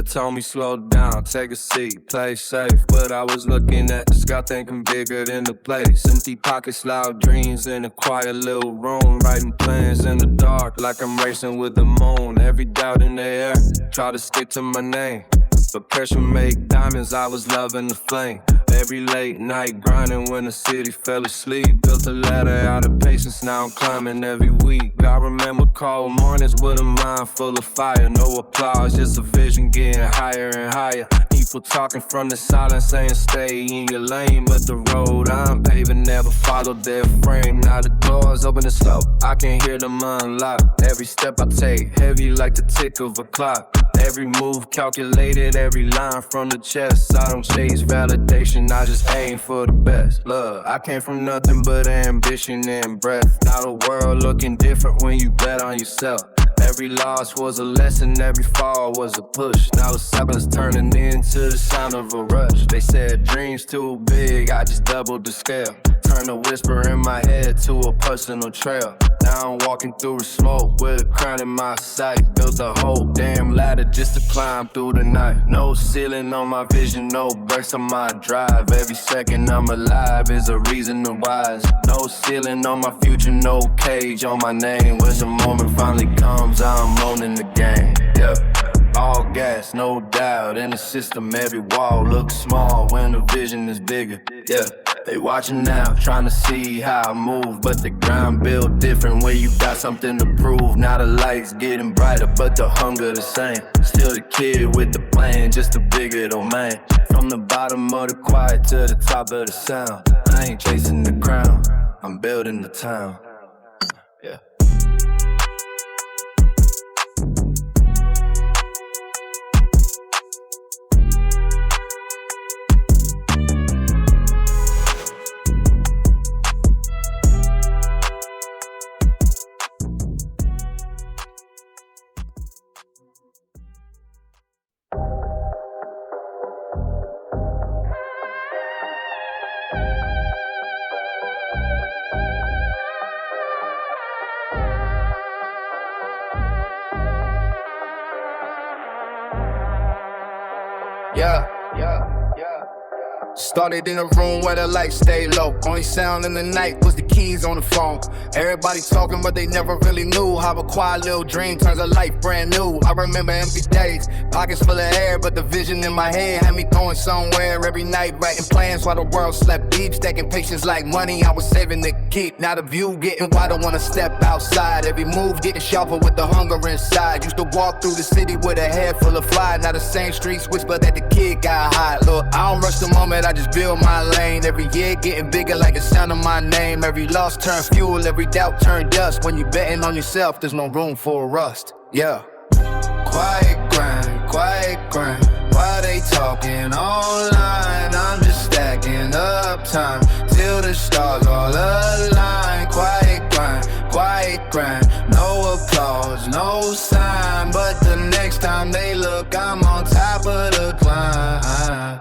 told me slow down, take a seat, play safe. But I was looking at the sky thinking bigger than the place. Empty pockets, loud dreams in a quiet little room. Writing plans in the dark like I'm racing with the moon. Every doubt in the air, try to stick to my name. But pressure make diamonds, I was loving the flame. Every late night grinding when the city fell asleep. Built a ladder out of patience, now I'm climbing every week. I remember cold mornings with a mind full of fire. No applause, just a vision getting higher and higher. People talking from the silence saying stay in your lane. But the road I'm paving never followed their frame. Now the doors open and slow, I can hear them unlock. Every step I take, heavy like the tick of a clock. Every move calculated, every line from the chest. I don't chase validation, I just aim for the best. Look, I came from nothing but ambition and breath. Now the world looking different when you bet on yourself. Every loss was a lesson, every fall was a push. Now the silence turning into the sound of a rush. They said dreams too big, I just doubled the scale. Turned a whisper in my head to a personal trail. Now I'm walking through the smoke with a crown in my sight. Built a whole damn ladder just to climb through the night. No ceiling on my vision, no brakes on my drive. Every second I'm alive is a reason to rise. No ceiling on my future, no cage on my name. When the moment finally comes, I'm owning the game. Yep, all gas, no doubt. In the system, every wall looks small when the vision is bigger. Yeah. They watching now, trying to see how I move. But the ground built different when you got something to prove. Now the lights getting brighter, but the hunger the same. Still the kid with the plan, just a bigger domain. From the bottom of the quiet to the top of the sound. I ain't chasing the crown, I'm building the town. Yeah. Started in a room where the lights stayed low. Only sound in the night was the keys on the phone. Everybody talking, but they never really knew how a quiet little dream turns a life brand new. I remember empty days, pockets full of air, but the vision in my head had me going somewhere every night, writing plans while the world slept deep, stacking patience like money I was saving to keep. Now the view getting wider, wanna step outside. Every move getting sharper with the hunger inside. Used to walk through the city with a head full of fly. Now the same streets whisper that the kid got hot. Look, I don't rush the moment, I just build my lane. Every year getting bigger like the sound of my name. Every loss turn fuel, every doubt turn dust. When you betting on yourself, there's no room for rust. Yeah. Quiet grind. Why they talking online? I'm just stacking up time till the stars all align. Quiet grind. No applause, no sign, but the next time they look, I'm on top of the climb.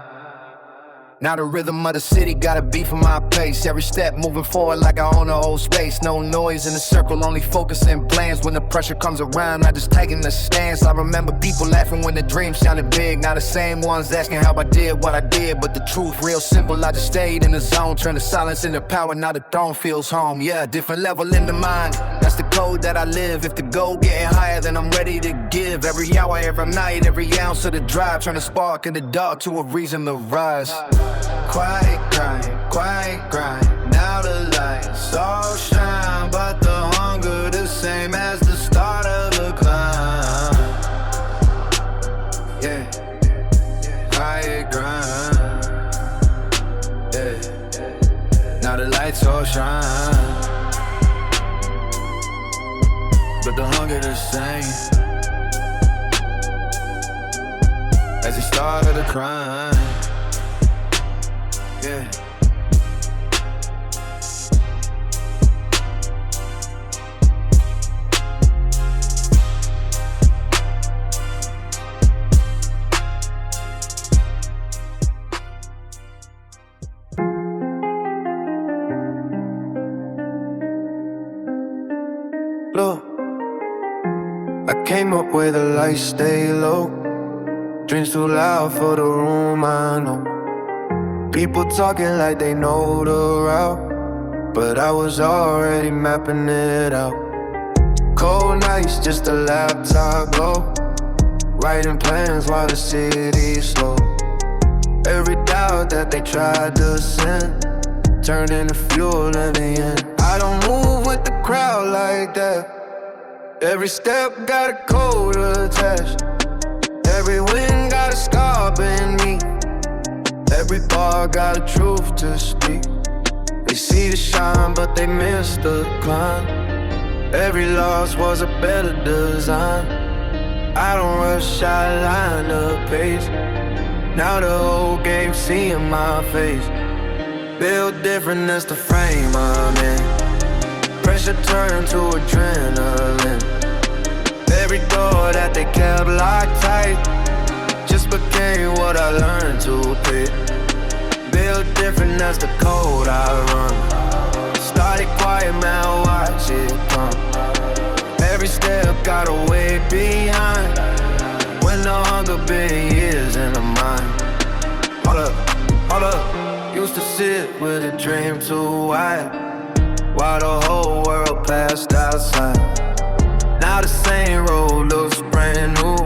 Now the rhythm of the city got a beat for my pace. Every step moving forward like I own a whole space. No noise in the circle, only focusing plans. When the pressure comes around, I just taking the stance. I remember people laughing when the dream sounded big. Now the same ones asking how I did what I did. But the truth real simple, I just stayed in the zone. Turn the silence into power, now the throne feels home. Yeah, different level in the mind, that's the code that I live. If the goal getting higher, then I'm ready to give. Every hour, every night, every ounce of the drive. Turn a spark in the dark to a reason to rise. Quiet grind, now the lights all shine, but the hunger the same as the start of the climb. Yeah, quiet grind. Yeah, now the lights all shine, but the hunger the same as the start of the climb. Yeah. Look, I came up where the lights stay low. Drinks too loud for the room, I know. People talking like they know the route, but I was already mapping it out. Cold nights, just a laptop glow, writing plans while the city's slow. Every doubt that they tried to send turned into fuel in the end. I don't move with the crowd like that. Every step got a code attached. Every win got a scar beneath. Every bar got a truth to speak. They see the shine but they miss the climb. Every loss was a better design. I don't rush, I line the pace. Now the whole game seeing my face. Built different, that's the frame I'm in. Pressure turned to adrenaline. Every door that they kept locked tight just became what I learned to pick. Built different, that's the code I run. Started quiet, now watch it come. Every step got a way behind. When the hunger been years in the mind. Hold up. Used to sit with a dream too wide, while the whole world passed outside. Now the same road looks brand new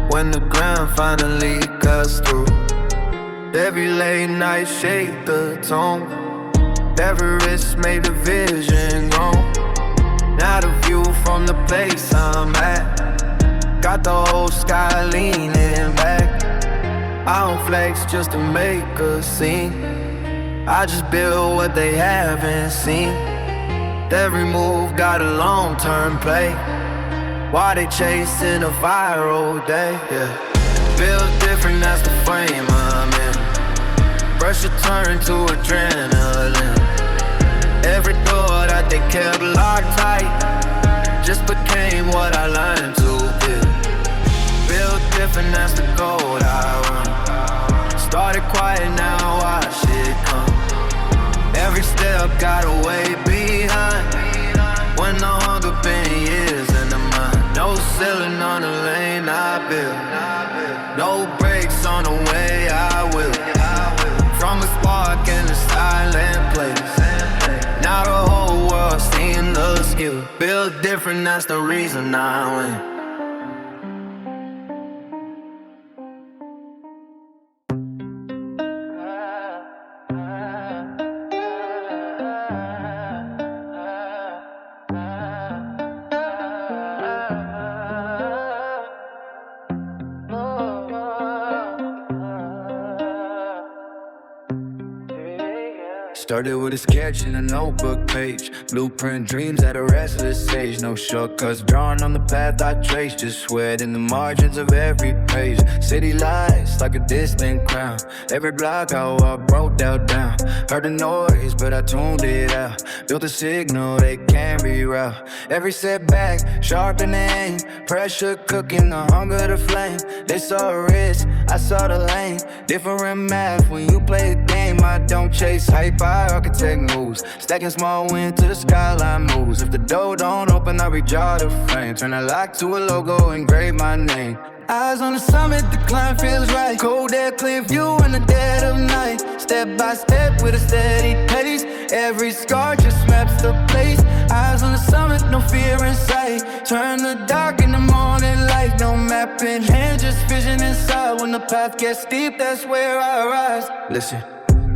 when the ground finally cuts through. Every late night shake the tone. Every risk made the vision grow. Now the view from the place I'm at got the whole sky leaning back. I don't flex just to make a scene. I just build what they haven't seen. Every move got a long-term play. Why they chasing a viral day? Yeah. Built different, that's the frame I'm in. Pressure turned to adrenaline. Every door that they kept locked tight just became what I learned to build. Built different, that's the code I run. Started quiet, now watch it come. Every step got a way behind. When the hunger been years in the mind. No ceiling on the lane I build. No brakes on the way I will. From a spark in a silent place. Now the whole world seeing the skill. Built different, that's the reason I win. Started with a sketch and a notebook page. Blueprint dreams at a restless age. No shortcuts drawn on the path I traced. Just sweat in the margins of every page. City lights like a distant crown. Every block I walk broke down. Heard the noise but I tuned it out. Built a signal they can't reroute. Every setback sharpen the aim. Pressure cooking the hunger to flame. They saw a risk, I saw the lane. Different math when you play a game. I don't chase hype, I architect moves. Stacking small win to the skyline moves. If the door don't open, I redraw the frame. Turn a lock to a logo, engrave my name. Eyes on the summit, the climb feels right. Cold air, clear view in the dead of night. Step by step with a steady pace. Every scar just maps the place. Eyes on the summit, no fear in sight. Turn the dark in the morning light. No map in hand, just vision inside. When the path gets steep, that's where I rise. Listen.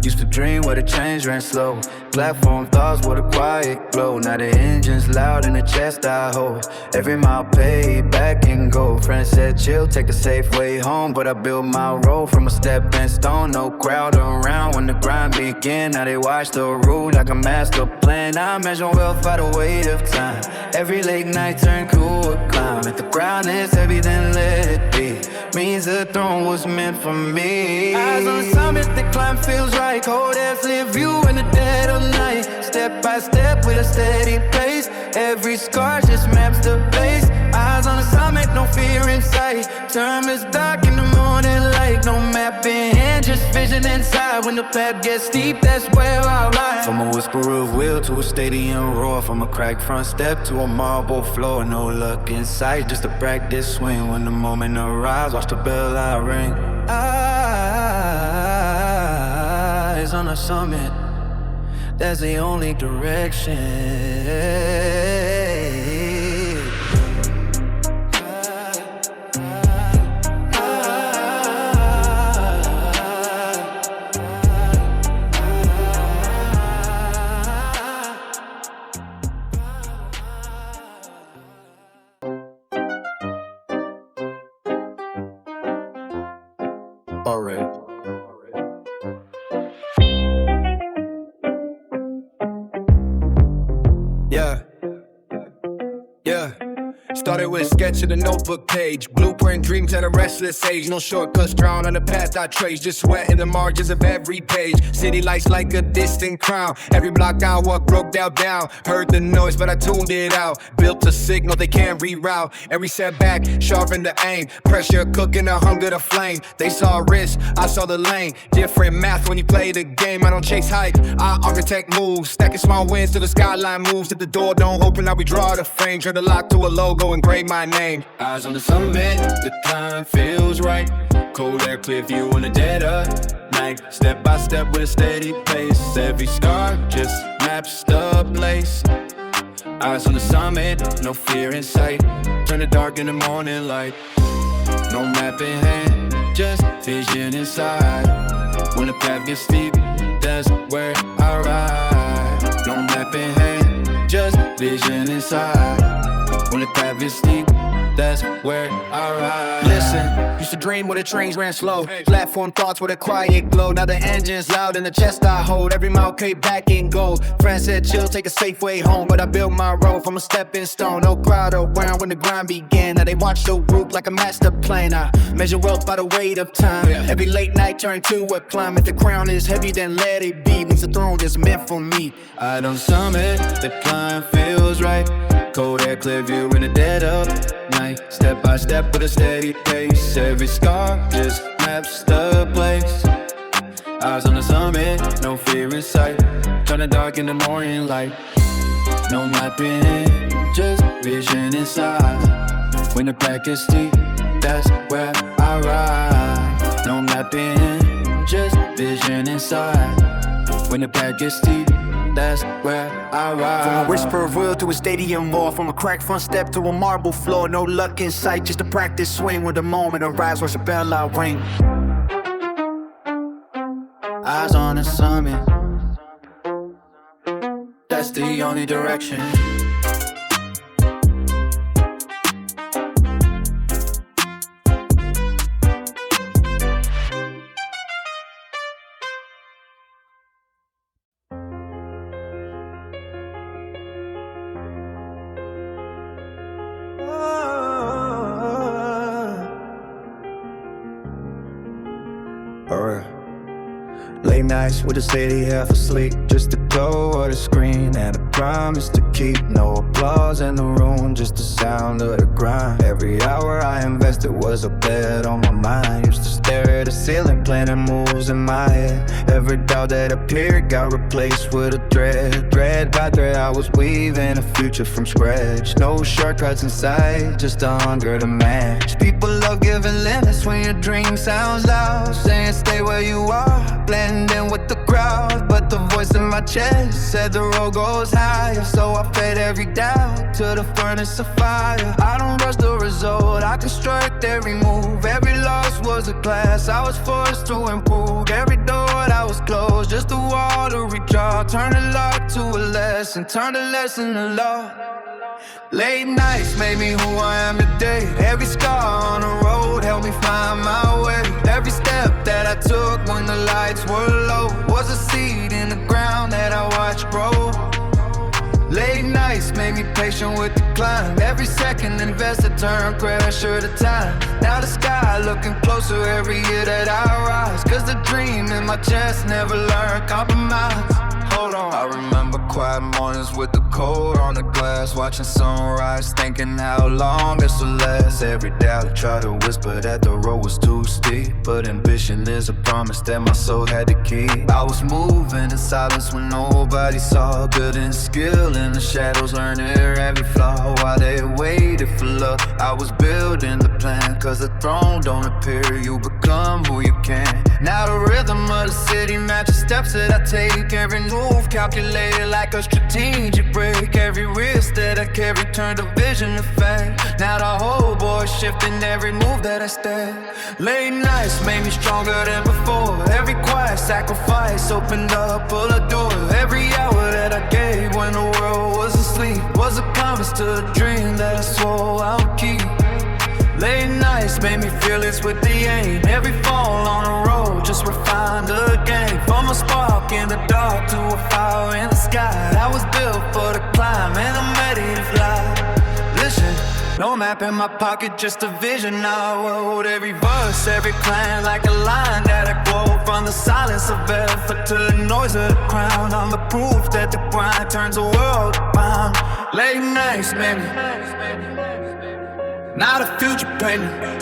Used to dream where the change ran slow. Platform thoughts with a quiet glow. Now the engine's loud in the chest I hold. Every mile paid, back and go. Friends said chill, take the safe way home. But I built my road from a stepping stone. No crowd around when the grind began. Now they watch the route like a master plan. I measure wealth by the weight of time. Every late night turn cool a climb. If the ground is heavy, then let it be. Means the throne was meant for me. Eyes on the summit, the climb feels right. Cold air, clear view in the dead of night. Step by step with a steady pace. Every scar just maps the place. Eyes on the summit, no fear in sight. Term is dark in the morning light. No map in hand, just vision inside. When the path gets steep, that's where I ride. From a whisper of will to a stadium roar, from a cracked front step to a marble floor. No luck in sight, just a practice swing. When the moment arrives, watch the bell I ring. Eyes on the summit, that's the only direction. Alright. Yeah. Started with a sketch of the notebook page. Blueprint dreams at a restless age. No shortcuts drawn on the path I trace. Just sweat in the margins of every page. City lights like a distant crown. Every block I walk broke down. Heard the noise but I tuned it out. Built a signal they can't reroute. Every setback sharpened the aim. Pressure cooking the hunger to flame. They saw risk, I saw the lane. Different math when you play the game. I don't chase hype, I architect moves. Stacking small wins till the skyline moves. If the door don't open, I redraw the frame. Turn the lock to a logo, engrave my name. Eyes on the summit, the climb feels right. Cold air, clear view in the dead of night. Step by step with a steady pace. Every scar just maps the place. Eyes on the summit, no fear in sight. Turn the dark into morning light. No map in hand, just vision inside. When the path gets steep, that's where I ride. No map in hand, just vision inside. When the path is steep, that's where I ride. Listen, used to dream where the trains ran slow. Platform thoughts with a quiet glow. Now the engine's loud in the chest I hold. Every mile came back in gold. Friends said chill, take a safe way home. But I built my road from a stepping stone. No crowd around when the grind began. Now they watch the route like a master plan. I measure wealth by the weight of time. Every late night turn to a climb. If the crown is heavy, then let it be. Means the throne is meant for me. I don't summit, the climb feels right. Cold air, clear view in the dead of night. Step by step with a steady pace. Every scar just maps the place. Eyes on the summit, no fear in sight. Turn the dark into morning light. No mapping, just vision inside. When the pack is steep, that's where I ride. No mapping, just vision inside. When the pack is steep, that's where I ride. From a whisper of will to a stadium roar. From a cracked front step to a marble floor. No luck in sight, just a practice swing. When the moment arrives, watch the bell I ring. Eyes on the summit, that's the only direction. Late nights with the city half asleep, just the glow of the screen and a promise to keep. No applause in the room, just the sound of the grind. Every hour I invested was a bet on my mind. Used to stare at the ceiling, planning moves in my head. Every doubt that appeared got replaced with a thread. Thread by thread I was weaving a future from scratch. No shortcuts in sight, just a hunger to match. People love giving limits when your dream sounds loud. Saying stay where you are, blend in with the crowd. But the voice in my chest said the road goes higher. So I fade every doubt to the furnace of fire. I don't rush the result, I construct every move. Every loss was a class I was forced to improve. Every door that was closed, just a wall to redraw. Turn the lock to a lesson, turn the lesson to law. Late nights made me who I am today. Every scar on the road helped me find my way. Every step that I took when the lights were low was a seed in the ground that I watched grow. Late nights made me patient with the climb. Every second invested turned pressure to time. Now the sky looking closer every year that I rise. Cause the dream in my chest never learned compromise. hold on. I remember quiet mornings with the cold on the glass, watching sunrise, thinking how long this will last. Every day I try to whisper that the road was too steep, but ambition is a promise that my soul had to keep. I was moving in silence when nobody saw, good and skill in the shadows, learning every flaw while they waited for luck. I was building the plan, cause the throne don't appear, you become who you can. Now the rhythm of the city matches steps that I take, every move calculated like a strategic break. Every risk that I carry turned a vision to fact. Now the whole board shifting every move that I step. Late nights made me stronger than before. Every quiet sacrifice opened up all the doors. Every hour that I gave when the world was asleep was a promise to a dream that I swore I would keep. Late nights made me fearless with the aim. Every fall on the road just refined the game. From a spark in the dark to a fire in the sky, I was built for the climb and I'm ready to fly. Listen, no map in my pocket, just a vision I wrote. Every verse, every clan like a line that I quote. From the silence of effort to the noise of the crown, I'm the proof that the grind turns the world around. Late nights made me not a future painter.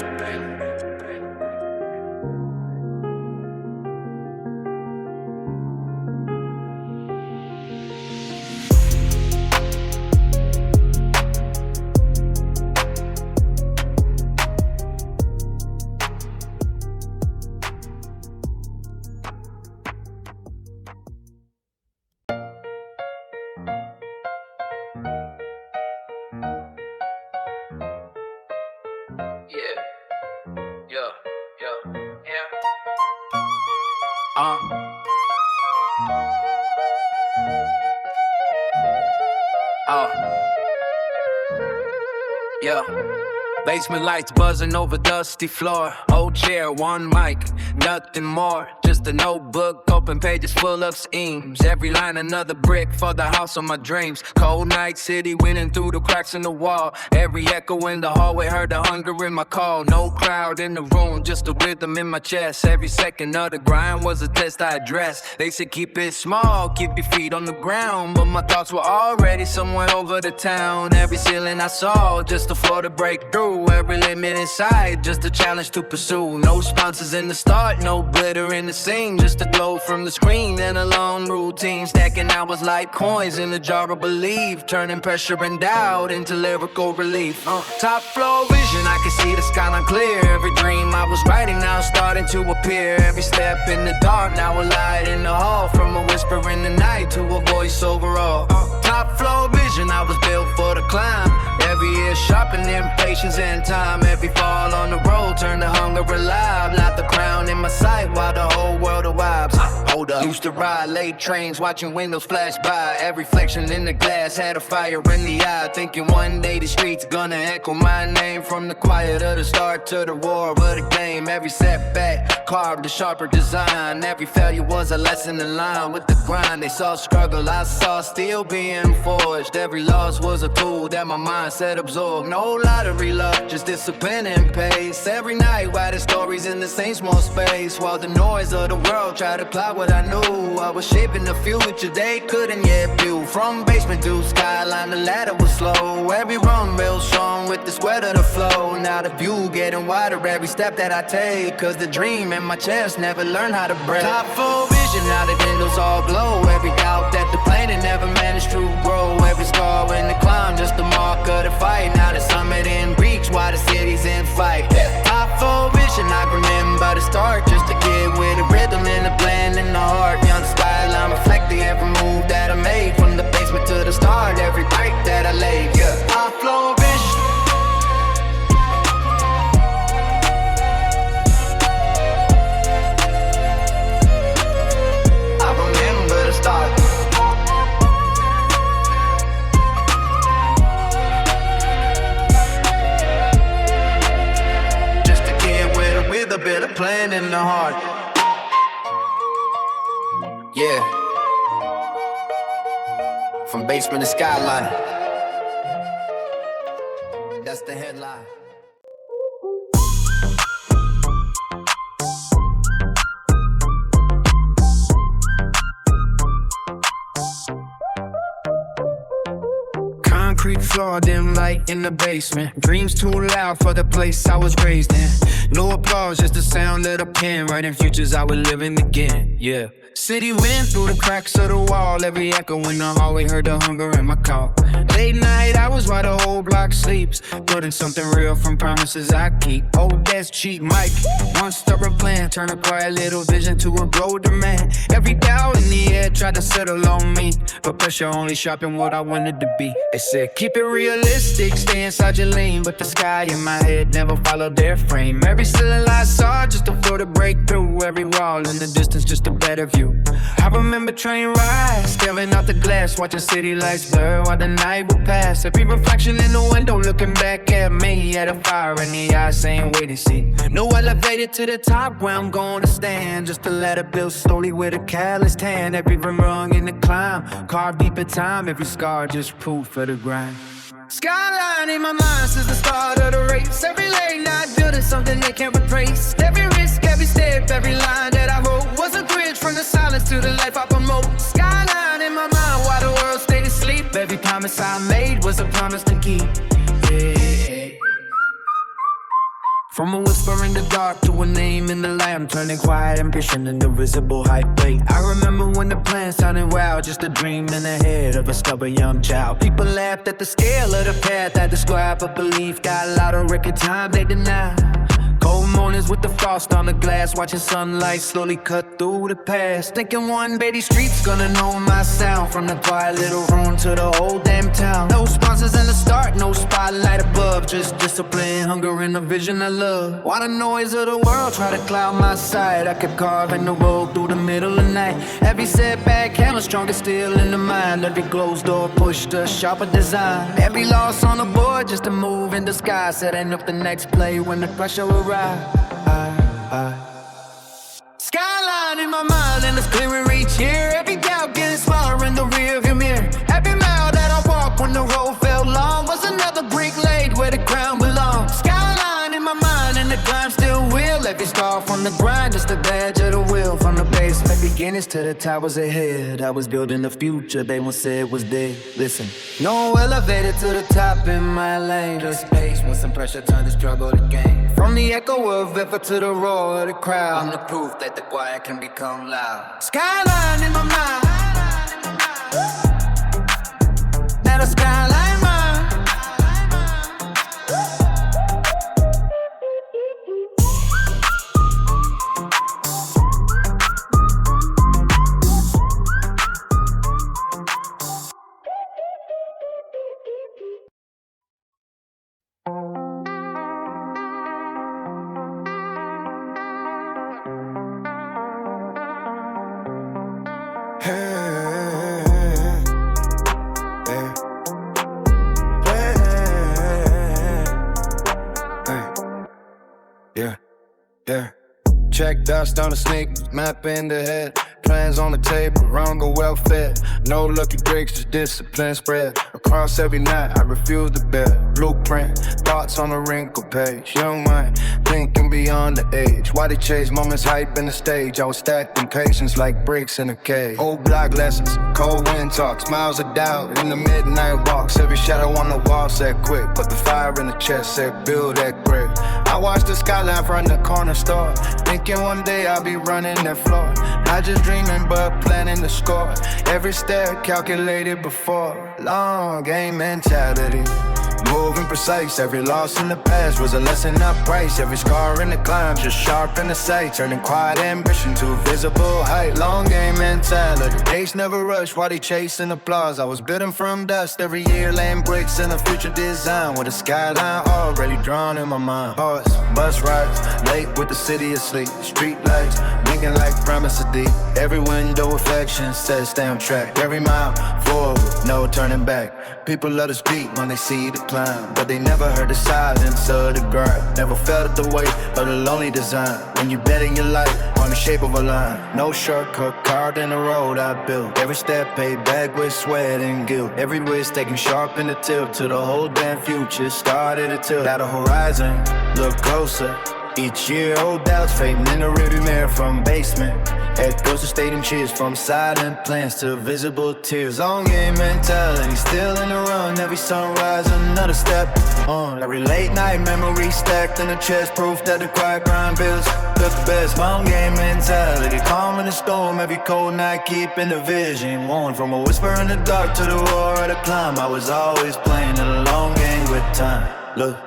Basement lights buzzing over dusty floor. Old chair, one mic, nothing more. Just a notebook, open pages full of schemes. Every line another brick for the house of my dreams. Cold night city winning through the cracks in the wall. Every echo in the hallway heard the hunger in my call. No crowd in the room, just a rhythm in my chest. Every second of the grind was a test I addressed. They said keep it small, keep your feet on the ground, but my thoughts were already somewhere over the town. Every ceiling I saw, just a floor to break through. Every limit inside, just a challenge to pursue. No sponsors in the start, no glitter in the scene, just a glow from the screen and a long routine. Stacking hours like coins in a jar of belief, turning pressure and doubt into lyrical relief. Top floor vision, I can see the skyline clear. Every dream I was writing now starting to appear. Every step in the dark, now a light in the hall. From a whisper in the night to a voice overall. Top floor vision, I was built for the climb. Every year sharpening patience and time. Every fall on the road turn the hunger alive. Not the crown in my sight while the whole world arrives. Hold up. Used to ride late trains watching windows flash by. Every reflection in the glass had a fire in the eye. Thinking one day the streets gonna echo my name. From the quiet of the start to the roar of the game. Every setback carved a sharper design. Every failure was a lesson in line with the grind. They saw struggle, I saw steel being forged. Every loss was a tool that my mindset absorbed. No lottery luck, just discipline and pace. Every night writing stories in the same small space. While the noise of the world tried to cloud what I knew. I was shaping the future they couldn't yet view. From basement to skyline, the ladder was slow. Every run real strong with the sweat of the flow. Now the view getting wider every step that I take. Cause the dream in my chest never learned how to break. Top full vision, now the windows all glow. Every doubt that the planet never managed to grow. Every scar in the climb, just the mark of the fight. Now the summit in reach while the city's in flight. Top full vision, I remember the start. Just a kid with a rhythm and a blend in the heart. Young Skyline reflecting every move that I made. From the basement to the start, every break that I laid. Yeah, top floor vision. I remember the start. Just a kid with a bit of plan in the heart. Yeah. From basement to skyline. That's the headline. floor, dim light in the basement. Dreams too loud for the place I was raised in. No applause, just the sound of the pen. Writing futures I was living again, yeah. City wind through the cracks of the wall. Every echo in the hallway heard the hunger in my call. Late night hours while the whole block sleeps. Building something real from promises I keep. Old dad's cheap mic, one stubborn plan. Turn a quiet little vision to a bold demand. Every doubt in the air tried to settle on me, but pressure only sharpened what I wanted to be. They said keep it realistic, stay inside your lane. But the sky in my head never followed their frame. Every ceiling I saw just a floor to break through. Every wall in the distance just a better view. I remember train rides, staring out the glass, watching city lights blur while the night would pass. Every reflection in the window looking back at me. Had a fire in the eyes saying wait and see. No elevator to the top where I'm gonna stand, just to let it build slowly with a calloused hand. Every rung in the climb, carved deep in time. Every scar just proof for the grind. Skyline in my mind since the start of the race. Every late night building something they can't replace. Every risk, every step, every line that I wrote was a bridge from the silence to the life I promote. Skyline in my mind while the world stayed asleep. Every promise I made was a promise to keep. Yeah. From a whisper in the dark to a name in the light, I'm turning quiet ambition into visible hype. Wait, I remember when the plan sounded wild, just a dream in the head of a stubborn young child. People laughed at the scale of the path I described, but belief got louder every time they denied. Cold mornings with the frost on the glass, watching sunlight slowly cut through the past. Thinking one day these streets gonna know my sound, from the quiet little room to the whole damn town. No sponsors in the start, no spotlight above, just discipline, hunger, and a vision of love. While the noise of the world try to cloud my sight, I kept carving the road through the middle of the night. Every setback hammer stronger still in the mind. Every closed door pushed a sharper design. Every loss on the board just a move in disguise, setting up the next play when the pressure arrives. Skyline in my mind and it's clear we reach here. Every doubt getting smaller in the rearview mirror. Every mile that I walked when the road felt long was another brick laid where the crown belonged. Skyline in my mind and the climb still real. Every scar from the grind just a badge of the wheel. From the basement beginnings to the towers ahead, I was building the future they once said was dead. Listen, no elevator to the top in my lane, just space when some pressure turned the struggle to gain. From the echo of effort to the roar of the crowd, I'm the proof that the quiet can become loud. Skyline in my mind, now the skyline mind. Yeah, check dust on the sneakers, map in the head. Plans on the table, wrong or well fed. No lucky breaks, just discipline spread across every night. I refuse to bear blueprint, thoughts on a wrinkled page. Young mind, thinking beyond the age. Why they chase moments, hype in the stage? I was stacked in patience like bricks in a cave. Old block lessons, cold wind talks, miles of doubt in the midnight walks. Every shadow on the wall said quit, put the fire in the chest, said build that grit. I watched the skyline from the corner store, thinking one day I'll be running that floor. Not just dreaming but planning to score. Every step calculated before. Long game mentality, moving precise. Every loss in the past was a lesson I price. Every scar in the climb just sharpen the sight, turning quiet ambition to visible height. Long game mentality, days never rush while they chasing applause. I was building from dust every year, laying bricks in a future design with a skyline already drawn in my mind. Bus rides, late with the city asleep. Street lights, blinking like promise of deep. Every window reflection says stay on track. Every mile forward, no turning back. People love to speak when they see the climb, but they never heard the silence of the grind. Never felt the weight of the lonely design. When you betting your life on the shape of a line. No shortcut carved in the road I built. Every step paid back with sweat and guilt. Every risk taking sharp in the tip to the whole damn future. Started to tilt at the horizon, look closer. Each year old doubts fading in the rearview mirror from basement. Head goes to stadium cheers, from silent plans to visible tears. Long game mentality, still in the run. Every sunrise, another step on. Every late night memory stacked in the chest, proof that the quiet grind builds the best. Long game mentality, calm in the storm. Every cold night, keeping the vision warm. From a whisper in the dark to the roar of the climb, I was always playing a long game with time. Look,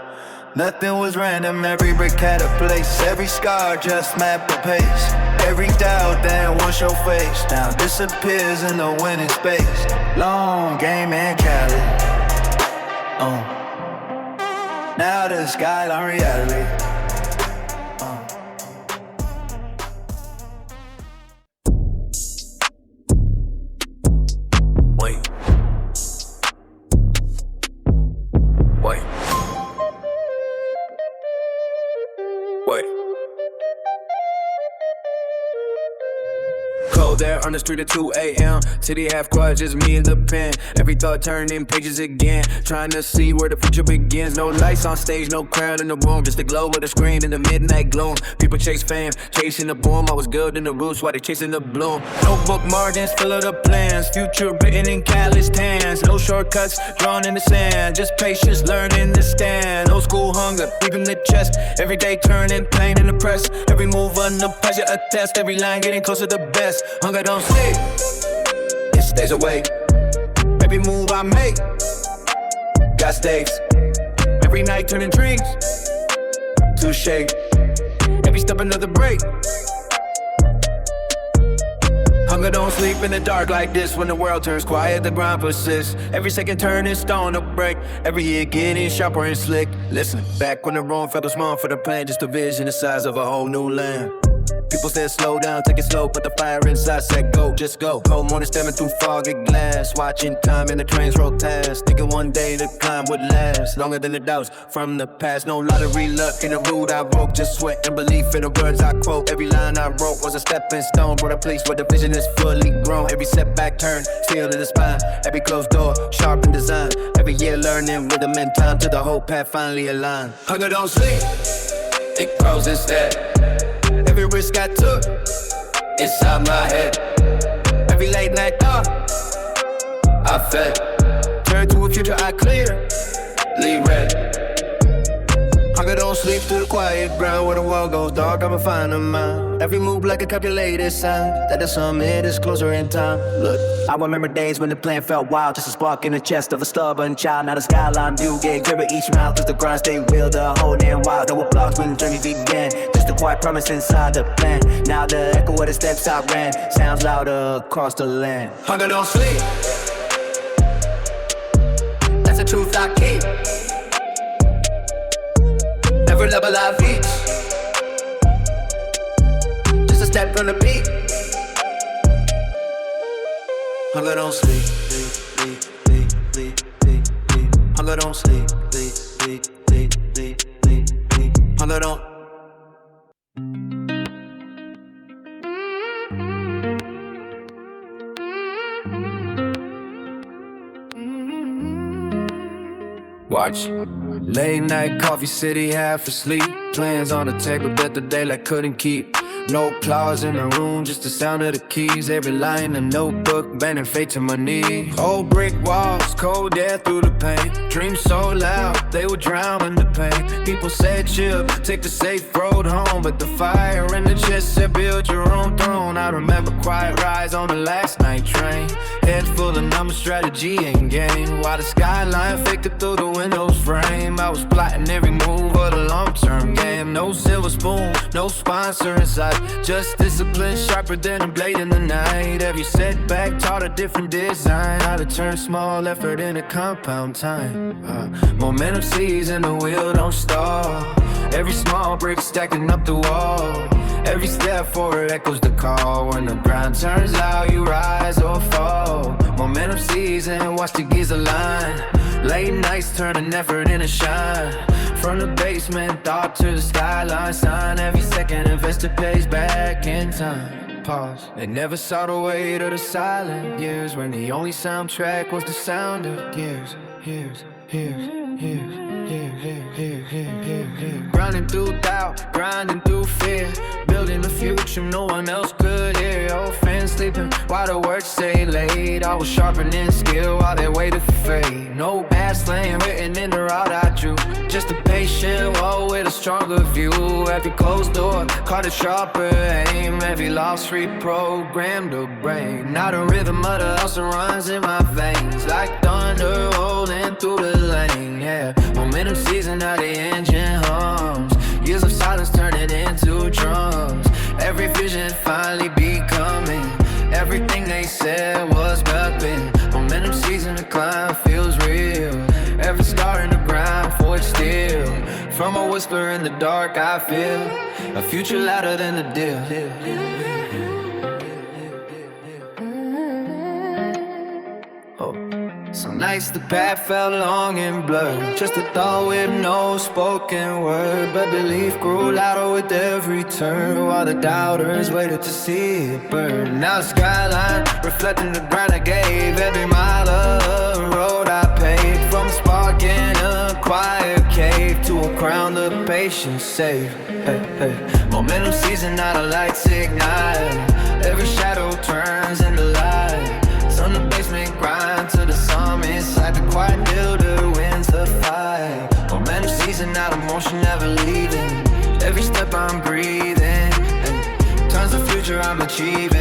nothing was random, every brick had a place. Every scar just mapped the pace. Every doubt that once your face now disappears in the winning space. Long game mentality. Now the skyline reality. Wait. Wait. Wait. Cold there on the street at 2 a.m. City half quiet, just me and the pen. Every thought turning pages again. Trying to see where the future begins. No lights on stage, no crowd in the room. Just the glow of the screen in the midnight gloom. People chase fame, chasing the boom. I was good in the roots while they chasing the bloom. Notebook margins, fill of the plans. Future written in calloused hands. No shortcuts drawn in the sand. Just patience, learning to stand. Old school hunger, deep in the chest. Every day turning pain in the press. Every move under pressure, a test. Every line getting closer to the best. Hunger don't sleep, it stays awake. Every move I make got stakes. Every night turning dreams to shake. Every step another break. Hunger don't sleep in the dark like this. When the world turns quiet, the grind persists. Every second turning stone to break. Every year getting sharper and slick. Listen, back when the room felt small for the plan, just a vision the size of a whole new land. People said slow down, take it slow, but the fire inside said go, just go. Cold morning stepping through foggy glass, watching time and the trains roll past. Thinking one day the climb would last longer than the doubts from the past. No lottery luck in the route I broke, just sweat and belief in the words I quote. Every line I wrote was a stepping stone, brought a place where the vision is fully grown. Every setback turn, steel in the spine. Every closed door, sharp in design. Every year learning rhythm and time till the whole path finally aligned. Hunger don't sleep, it grows instead. Every risk I took inside my head. Every late night thought I fed. Turn to a future I clearly read. Hunger don't sleep through the quiet ground. Where the world goes dark, I'ma find a mind. Every move like a calculated sign that the summit is closer in time. Look, I remember days when the plan felt wild. Just a spark in the chest of a stubborn child. Now the skyline view get clearer each mile. Cause the grind stay real, the whole damn wild. No applause when the journey began. Just a quiet promise inside the plan. Now the echo of the steps I ran sounds louder across the land. Hunger don't sleep, that's the truth I keep. Every level I reach, just a step from the beat. Hunger don't sleep, hunger don't sleep, hunger don't. Watch. Late night coffee city, half asleep. Plans on the table that the daylight couldn't keep. No applause in the room, just the sound of the keys. Every line in the notebook, bending fate to my knees. Old brick walls, cold air through the pain. Dreams so loud, they would drown in the pain. People said chill, take the safe road home. But the fire in the chest said build your own throne. I remember quiet rides on the last night train. Head full of numbers, strategy and game. While the skyline flickered through the window's frame. I was plotting every move of the long-term game. No silver spoon, no sponsor inside. Just discipline sharper than a blade in the night. Every setback taught a different design. How to turn small effort into compound time. Momentum sees and the wheel don't stall. Every small brick stacking up the wall. Every step forward echoes the call. When the ground turns out, you rise or fall. Momentum sees and watch the gears align. Late nights turning effort into shine. From the basement, thought to the skyline sign. Every second investor pays back in time. Pause. They never saw the weight of the silent years when the only soundtrack was the sound of gears. Here's. Grinding through doubt, grinding through fear. Building a future no one else could hear. gotta work, stay late. I was sharpening skill while they waited for fate. No past lane written in the route I drew. Just a patient wall with a stronger view. Every closed door caught a sharper aim. Every loss reprogrammed the brain. Now the rhythm of the hustle runs in my veins, like thunder rolling through the lane. Yeah, momentum season, now the engine hums. Years of silence turning into drums. Every vision finally becoming everything they said was nothing. Momentum season, the climb feels real. Every star in the ground for it still. From a whisper in the dark I feel a future louder than the deal. Some nights the path felt long and blurred. Just a thought with no spoken word. But belief grew louder with every turn, while the doubters waited to see it burn. Now the skyline reflecting the ground I gave. Every mile of road I paved. From a spark in a quiet cave to a crown the patience saved. Hey, hey. Momentum season, now the lights ignite. Every shadow turns into light. From the basement grind to the summit, inside the quiet builder wins the fight. Momentum season, out of motion, never leaving. Every step I'm breathing turns the future I'm achieving.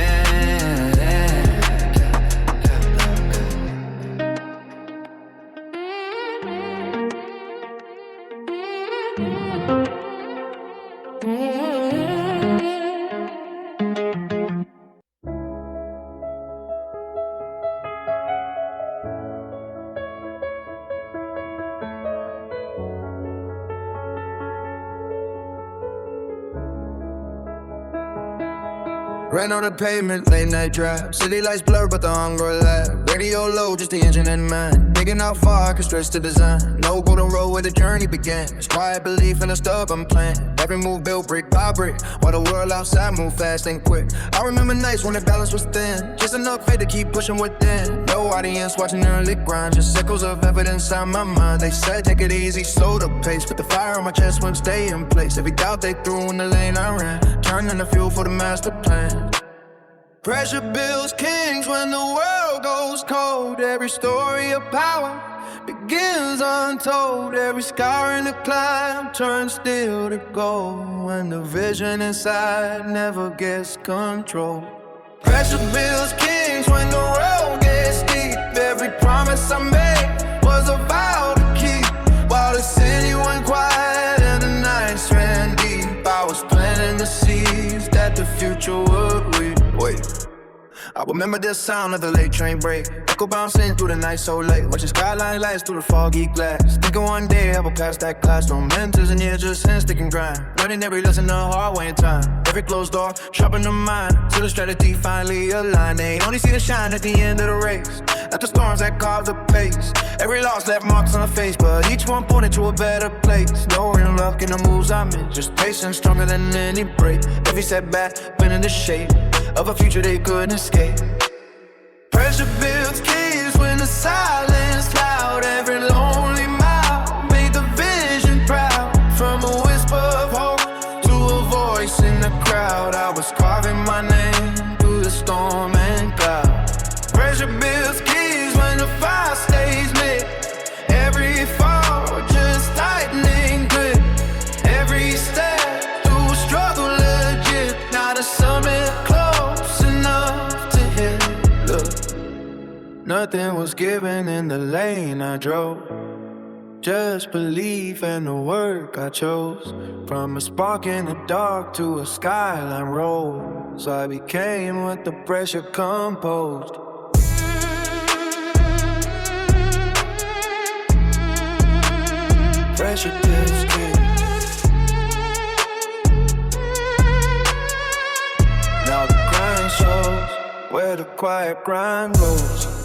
Rain on the pavement, late night drive. City lights blur, but the hunger alive. Radio low, just the engine in mind. Digging out far, I can stretch the design. No golden road where the journey began. It's quiet belief in the stubborn plan. Every move built brick by brick, while the world outside move fast and quick. I remember nights when the balance was thin. Just enough faith to keep pushing within. No audience watching early grind. Just echoes of evidence on my mind. They said take it easy, slow the pace. But the fire on my chest wouldn't stay in place. Every doubt they threw in the lane I ran, turning the fuel for the master plan. Pressure builds kings when the world goes cold. Every story of power begins untold. Every scar in the climb turns steel to gold. When the vision inside never gets control. Pressure builds kings when the road gets deep. Every promise I made was a vow to keep. While the city went quiet and the nights ran deep, I was planting the seeds that the future would reap. Wait, I remember the sound of the late train break. Echo bouncing through the night so late. Watching skyline lights through the foggy glass. Thinking one day I will pass that class. No mentors in here, just hands stick and grind. Learning every lesson the hard way in time. Every closed door, sharpen the mind. Till the strategy finally aligned. They only see the shine at the end of the race. At the storms that carve the pace. Every loss left marks on the face, but each one pointed to a better place. No real luck in the moves I made. Just patience stronger than any break. Every setback been in the shape of a future they couldn't escape. Pressure builds keys when the silence loud. Every lonely mile made the vision proud. From a whisper of hope to a voice in the crowd, I was carving my name through the storm and cloud. Pressure builds keys when the fire stays lit. Every fall just tightening grip. Every step through struggle legit. Now the summit close enough to hit. Look, nothing was given in the lane I drove. Just belief and the work I chose. From a spark in the dark to a skyline roll. So I became what the pressure composed. Pressure builds kids. Now the grind shows where the quiet grind goes.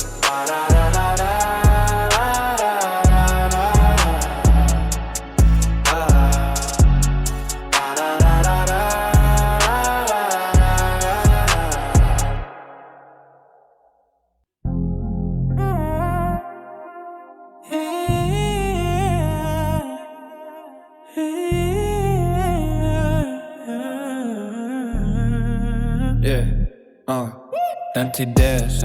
empty desk,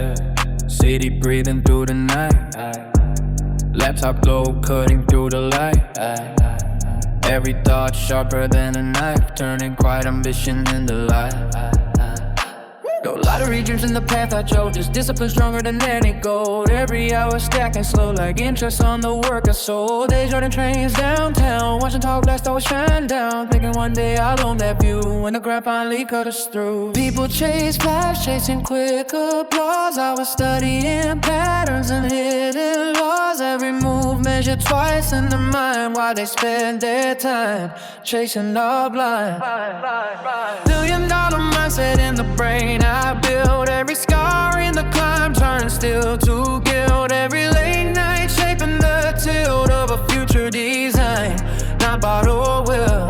city breathing through the night, laptop glow cutting through the light, every thought sharper than a knife, turning quiet ambition into light. No lottery dreams in the path I chose, just discipline stronger than any gold. Every hour stacking slow like interest on the work I sold. Days running trains downtown, watching tall glass always shine down, thinking one day I'll own that view when the grind finally cut us through. People chase flash, chasing quick applause. I was studying patterns and hidden laws. Every move measured twice in the mind, while they spend their time chasing our blind. $1,000,000 mindset in the brain I build. Every scar in the climb turns steel to guild. Every late night shaping the tilt of a future design, not bought or will.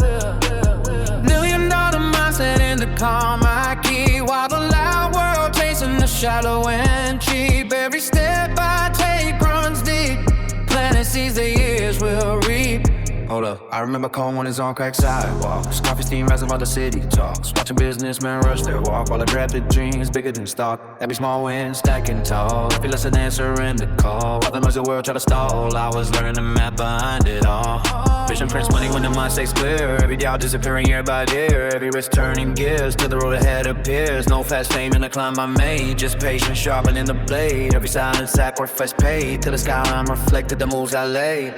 $1,000,000 mindset in the calm I keep, while the loud world chasing the shallow and cheap. Every step I take runs deep, planting seeds the years will reap. Hold up, I remember calling on his on crack sidewalks. Coffee steam rising while the city talks. Watching businessmen rush their walk while I grab the dreams bigger than stock. Every small win stacking tall. Every lesson answering the call. While the noisy world try to stall, I was learning the math behind it all. Vision prints money when the mind stays clear. Every day disappearing year by year. Every risk turning gears till the road ahead appears. No fast fame in the climb I made, just patience sharpening the blade. Every silent sacrifice paid till the skyline reflected the moves I laid.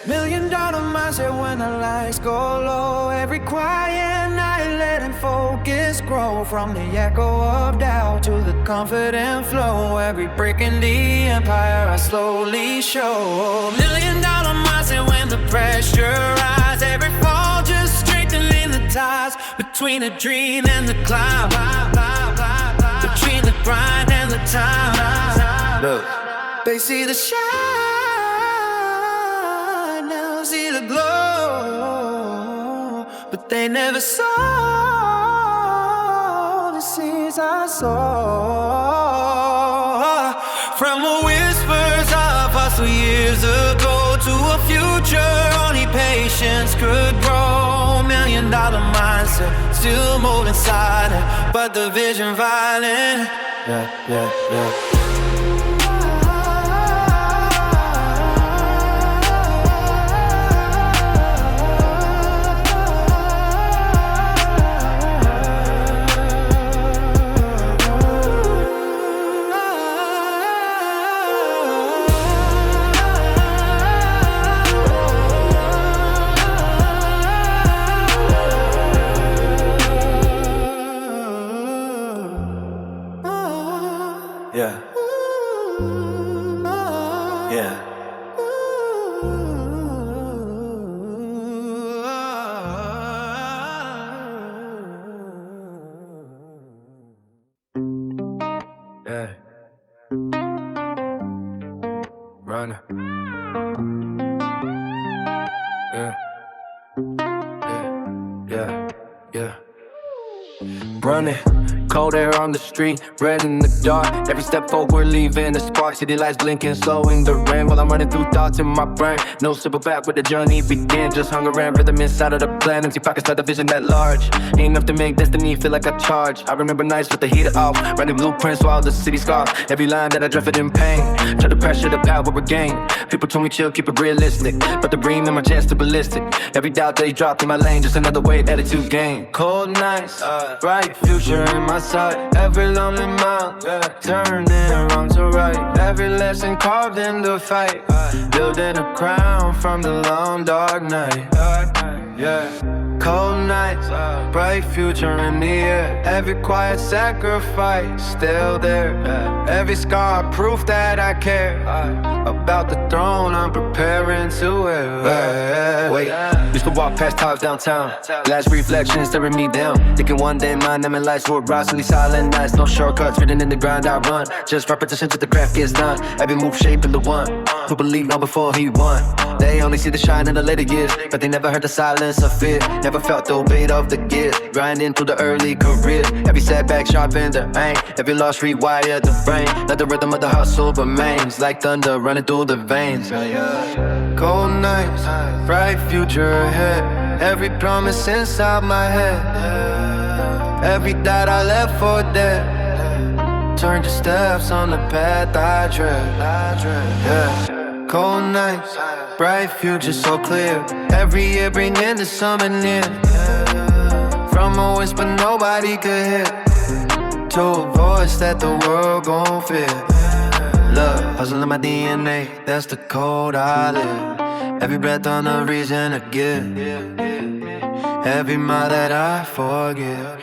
$1,000,000 mindset when the lights go low. Every quiet night letting focus grow. From the echo of doubt to the confident flow. Every break in the empire I slowly show. $1,000,000 mindset when the pressure rise. Every fall just strengthening the ties between the dream and the climb. Between the grind and the time. Look, they see the shine, see the glow, but they never saw the seeds I saw. From the whispers of hustle years ago to a future only patience could grow. $1,000,000 mindset still moving silent, but the vision violent. Yeah, yeah, yeah. Yeah. Yeah. Yeah. Runner. Yeah. Yeah. Yeah. Yeah. Running. Cold air on the street, red in the dark. Every step forward, leaving the spark. City lights blinking, slowing the rain while I'm running through thoughts in my brain. No slipper back where the journey began. Just hung around, rhythm inside of the plan. Empty pockets, not the vision that large. Ain't enough to make destiny feel like a charge. I remember nights with the heater off, writing blueprints while the city scarf. Every line that I drafted in pain. Try to pressure the power regain. People told me chill, keep it realistic, but the bream in my chest too ballistic. Every doubt they dropped in my lane, just another way attitude gain. Cold nights, bright future in my sight. Every lonely mile, turning wrong to right. Every lesson carved in the fight, building a crown from the long dark night. Yeah. Cold nights, bright future in the air. Every quiet sacrifice still there. Every scar proof that I care about the throne I'm preparing to wear. Wait, used to walk past tops downtown. Last reflection staring me down. Thinking one day my name and lights would rise. Only silent nights, no shortcuts, written in the grind I run. Just repetition till the craft gets done. Every move shaping the one who believed long before he won. They only see the shine in the later years, but they never heard the silence of fear. Never felt the weight of the gears, grinding through the early career. Every setback sharpened the aim, every loss rewired the brain. Let the rhythm of the hustle remains, like thunder running through the veins. Cold nights, bright future ahead. Every promise inside my head, every doubt I left for dead. Turn your steps on the path I tread. Yeah. Cold nights, bright future so clear. Every year bringing the summer near. From a whisper nobody could hear, to a voice that the world gon' fear. Love, hustle in my DNA, that's the code I live. Every breath on a reason to give. Every mile that I forgive.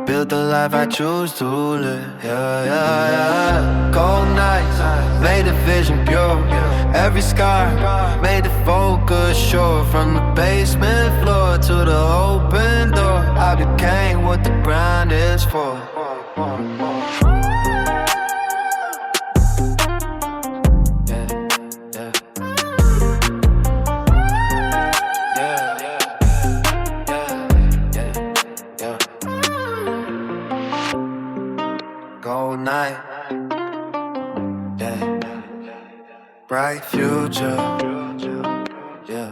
Build the life I choose to live. Yeah, yeah, yeah. Cold nights made the vision pure. Every scar made the focus sure. From the basement floor to the open door, I became what the grind is for. Cold night, yeah. Bright future, yeah.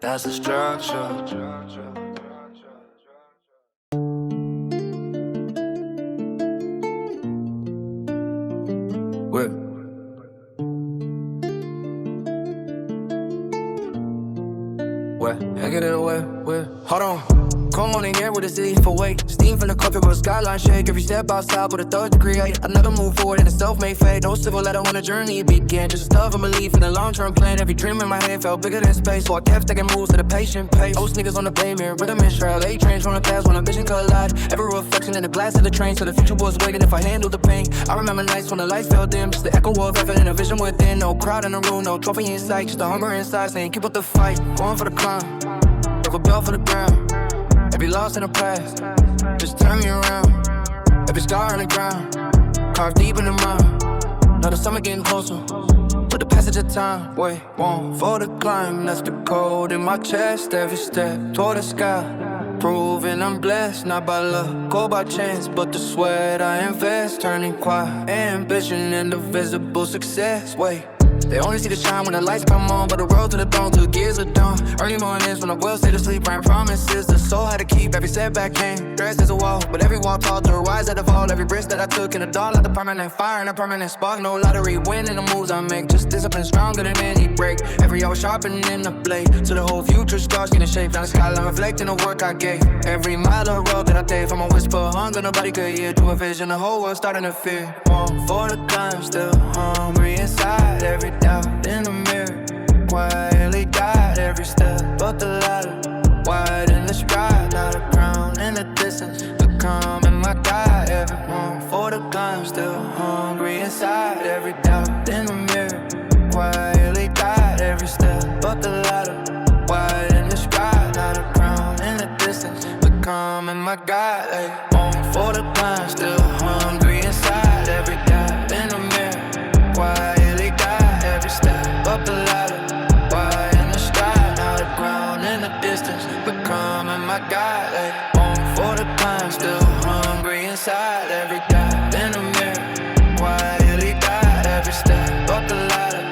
That's the structure. Where? I get it away. Where? Hold on. Come on in here with a Z for weight. Steam from the cup with a skyline shake. Every step outside with a third to create. Another move forward in a self-made fate. No civil letter when the journey began. Just stuff and belief in a long-term plan. Every dream in my head felt bigger than space. So I kept taking moves at a patient pace. Old sneakers on the pavement, rhythm and trail. 8 trains from the past when a vision collide. Every reflection in the glass of the train. So the future was waiting if I handled the pain. I remember nights when the lights felt dim. Just the echo of effort and a vision within. No crowd in the room, no trophy in sight. Just the hunger inside saying keep up the fight. Going for the climb. Broke a belt for the ground. Every loss in the past, just turn me around. Every scar on the ground, carved deep in the mind. Now the summer getting closer, with the passage of time. Wait, one for the climb, that's the code in my chest. Every step toward the sky, proving I'm blessed. Not by luck or by chance, but the sweat I invest. Turning quiet ambition into visible success. Wait, they only see the shine when the lights come on, but the road to the throne took years of dawn. Early mornings when I will stay to sleep, writing promises the soul had to keep. Every setback came, dressed as a wall, but every wall taught to rise at the fall. Every risk that I took in the dawn like the permanent fire and a permanent spark. No lottery win in the moves I make, just discipline stronger than any break. Every hour sharpening the blade, so the whole future starts getting shaped. Now the skyline reflecting the work I gave. Every mile of road that I take, from a whisper hunger nobody could hear, to a vision the whole world starting to fear. One for the climb, still hungry inside. Every doubt in the mirror, quietly died every step, but the ladder wide in the sky. Not a crown in the distance, becoming my guide. Everyone for the climb, still hungry inside. Every doubt in the mirror, quietly died every step, but the ladder wide in the sky. Not a crown in the distance, becoming my guide. Everyone for the climb, still hungry inside. Every doubt in the mirror, quietly died every step, up the ladder, wide in the sky. Now the ground in the distance, becoming my guide. On for the climb, still hungry inside. Every doubt in the mirror, quietly died every step, up the ladder,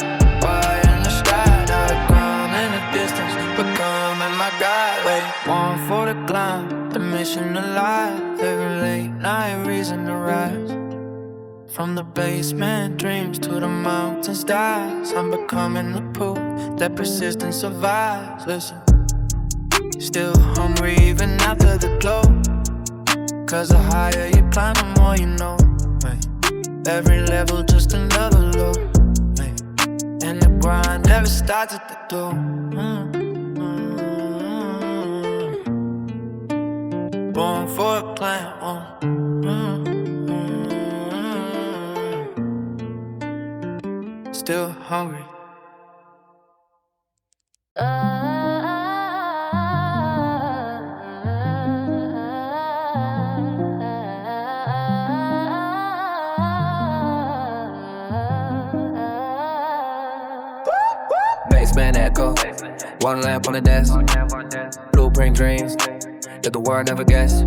wide in the sky. Now the ground in the distance, becoming my guide. One for the climb, the mission alive. Every late night reason to rise. From the basement dreams to the mountain skies, I'm becoming the proof that persistence survives. Listen, still hungry even after the glow, cause the higher you climb the more you know. Every level just another low, and the grind never starts at the door. Born for a climb. Still hungry. Basement echo, one lamp on the desk. Blueprint dreams that the world never guessed.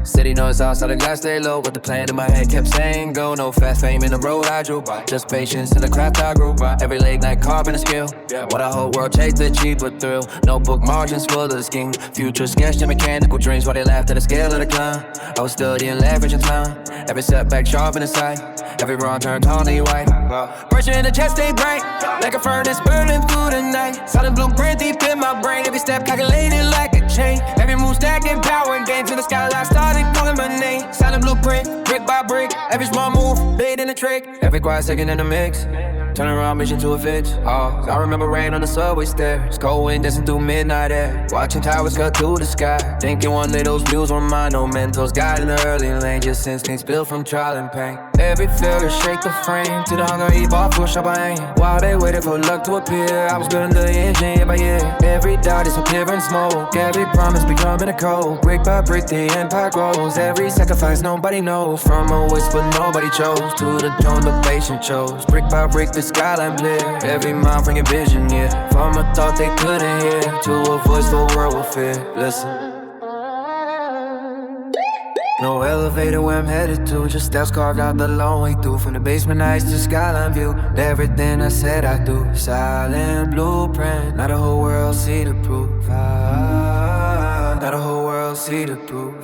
City knows outside, I gotta stay low. But the plan in my head kept saying go. No fast fame in the road I drove by. Just patience in the craft I grew by. Every late night carving a skill. What a whole world chase the cheaper thrill. Notebook margins full of the scheme. Future sketched in mechanical dreams while they laughed at the scale of the climb. I was studying leverage and time. Every setback sharp in the sight. Every wrong turn totally white. Pressure in the chest stay bright. Like a furnace burning through the night. Solid blueprint deep in my brain. Every step calculated like a chain. Every move stacking power and gains. In the skyline started calling my name. Solid blueprint, brick by brick. Every small move, laid in a trick. Every quiet second in the mix. Turn around, mission to a fix. Oh, I remember rain on the subway stairs. Cold wind dancing through midnight air. Watching towers cut through the sky. Thinking one day those views were mine. No mentors guiding the early lane. Just instincts built from trial and pain. Every failure shake the frame. To the hunger evolve, push up I aim. While they waited for luck to appear, I was building the engine year by year. Every doubt disappearing smoke. Every promise becoming a code. Brick by brick the empire grows. Every sacrifice nobody knows. From a whisper nobody chose. To the throne the patient chose. Brick by brick the skyline blur. Every mind bringing vision, yeah. From a thought they couldn't hear. To a voice the world will fear. Listen. No elevator where I'm headed to. Just steps carved out the long way through. From the basement nights to skyline view. Everything I said I do. Silent blueprint. Not a whole world see the proof. Not a whole world see the proof.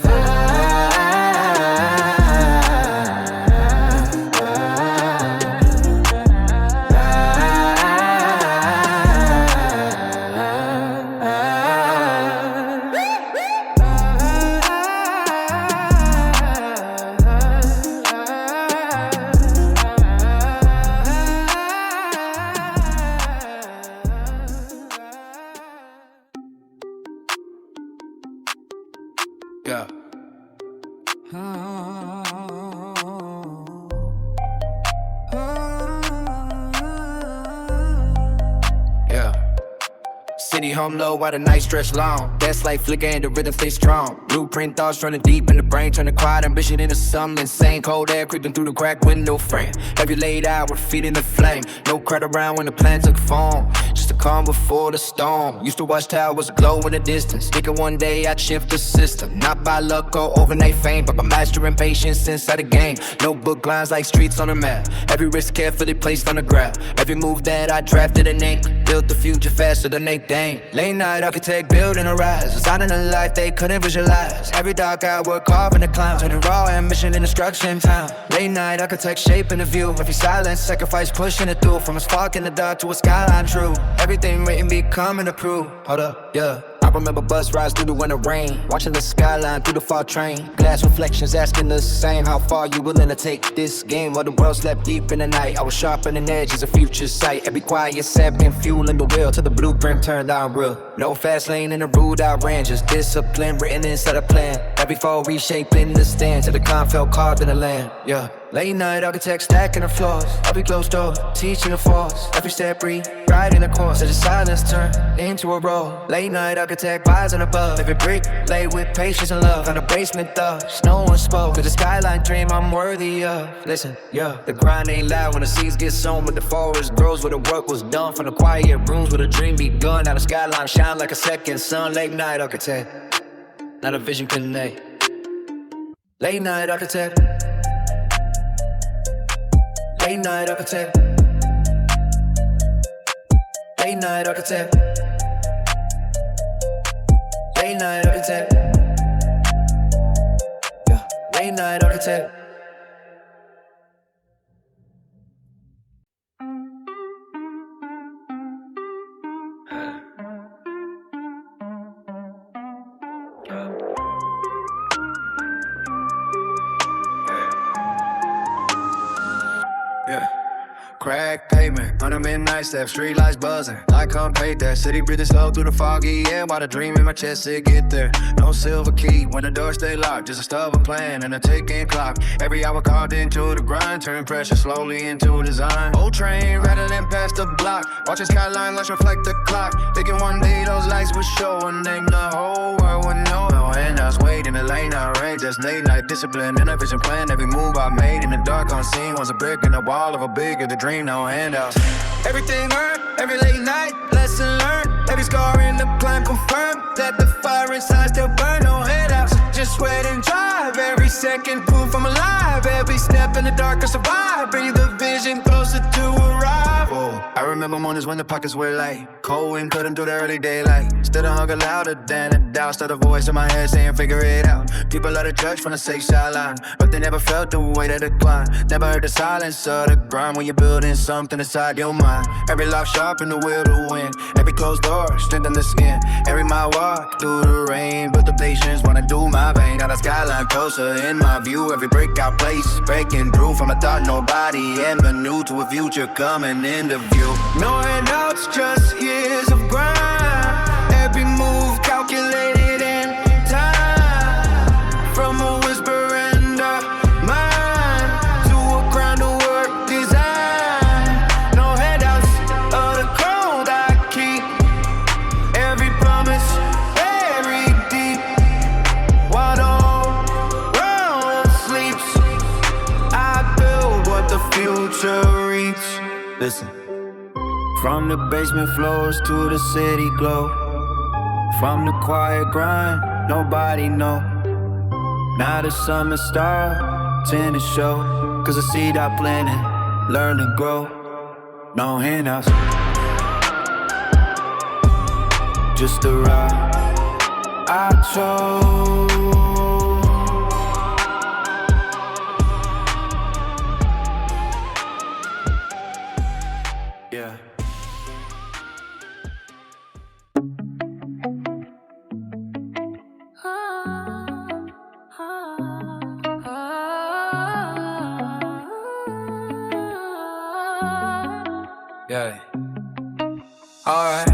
Yeah. Yeah. City home low while the night stretch long. That's like flicker and the rhythm stay strong. Blueprint thoughts running deep in the brain. Turning quiet ambition into something insane. Cold air creeping through the cracked window frame. Every laid hour feeding the flame. No crowd around when the plan took form. Just a calm before the storm. Used to watch towers glow in the distance. Thinking one day I'd shift the system. Not by luck or overnight fame, but by mastering patience inside the game. Notebook lines like streets on a map. Every risk carefully placed on the graph. Every move that I drafted an ink. Built the future faster than they think. Late night architect building a rise. Designing a life they couldn't visualize. Every dark hour carving the clouds. Turning raw ambition into structure in time. Late night architect shaping the view. Every silence sacrifice pushing it through. From a spark in the dark to a skyline true. Everything written becoming a proof. Hold up, yeah. I remember bus rides through the winter rain. Watching the skyline through the fall train. Glass reflections asking the same. How far you willing to take this game? While the world slept deep in the night, I was sharpening edges of future sight. Every quiet step been fueling the wheel till the blueprint turned out real. No fast lane in the rude out ran. Just discipline written inside a plan. Every fall reshaping the stand till the calm felt carved in the land. Yeah. Late night architects stacking the floors. Every closed door, teaching the force. Every step rewriting the course. As the silence turn into a roll. Late night architect rising above. Every brick laid with patience and love. On the basement thoughts, no one spoke. To the skyline dream I'm worthy of. Listen, yeah. The grind ain't loud when the seeds get sown. But the forest grows where the work was done. From the quiet rooms where the dream begun. Now the skyline shine like a second sun. Late night architect, not a vision connect. Late night architect. Late night architect. Late night architect. Late night architect. Yeah. Late night architect. Yeah. Crack pavement, on a midnight step, street lights buzzing. I can't pay that. City breathing slow through the foggy air. While the dream in my chest to get there. No silver key when the doors stay locked. Just a stubborn plan and a ticking clock. Every hour carved into the grind. Turn pressure slowly into design. Old train rattling past the block. Watching skyline lights reflect the clock. Thinking one day those lights would show. One name the whole world would know. No handouts wait in the lane, not range. Just late night discipline and a vision plan. Every move I made in the dark unseen was a brick in the wall of a bigger the dream. No handouts. Everything earned, every late night, lesson learned. Every scar in the climb confirmed that the fire inside still burn. No handouts, just and sweat and drive. Every second proof I'm alive. Every step in the dark I survive. Breathe the vision closer to arrival. I remember mornings when the pockets were light. Cold wind couldn't do the early daylight. Still a hunger louder than a doubt. Still a voice in my head saying figure it out. People love to judge from the Skyline, but they never felt the weight of the climb. Never heard the silence of the grind when you're building something inside your mind. Every lock sharp in the will to win. Every closed door strengthen the skin. Every mile walk through the rain. Built the patience when I do my vein. Now the skyline closer in my view. Every breakout place breaking through from a thought nobody ever knew to a future coming into view. No handouts, just years of grind. Every move calculated in time. From a whisper and a mind to a grind of work design. No handouts of the code I keep. Every promise buried deep. While the whole world sleeps, I build what the future reads. Listen. From the basement floors to the city glow. From the quiet grind, nobody know. Now the summer starts in the show. Cause the seed I planted, learn to grow. No handouts, just the ride I chose. Yeah. Yeah. Alright.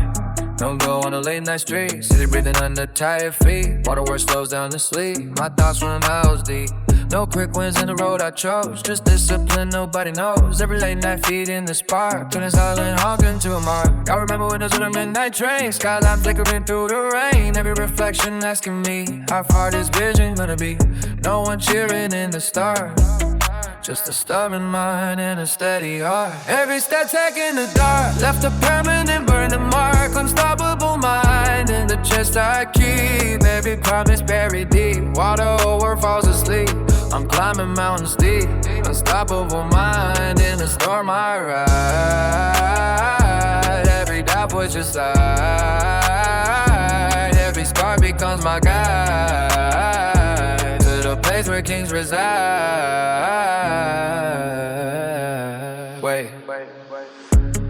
Don't go on the late night street. City breathing under tired feet. While the world slows down to sleep. My thoughts run miles deep. No quick wins in the road I chose. Just discipline nobody knows. Every late night feed in the spark. Turning silent hawk into a mark. I remember when there's on a midnight train. Skyline flickering through the rain. Every reflection asking me, how far this vision gonna be? No one cheering in the stars. Just a stubborn mind and a steady heart. Every step taken in the dark left a permanent burning mark. Unstoppable mind in the chest I keep. Every promise buried deep. While the whole world falls asleep, I'm climbing mountains deep. Unstoppable mind in the storm I ride. Every doubt pushes aside. Every scar becomes my guide to the place where kings reside. Wait.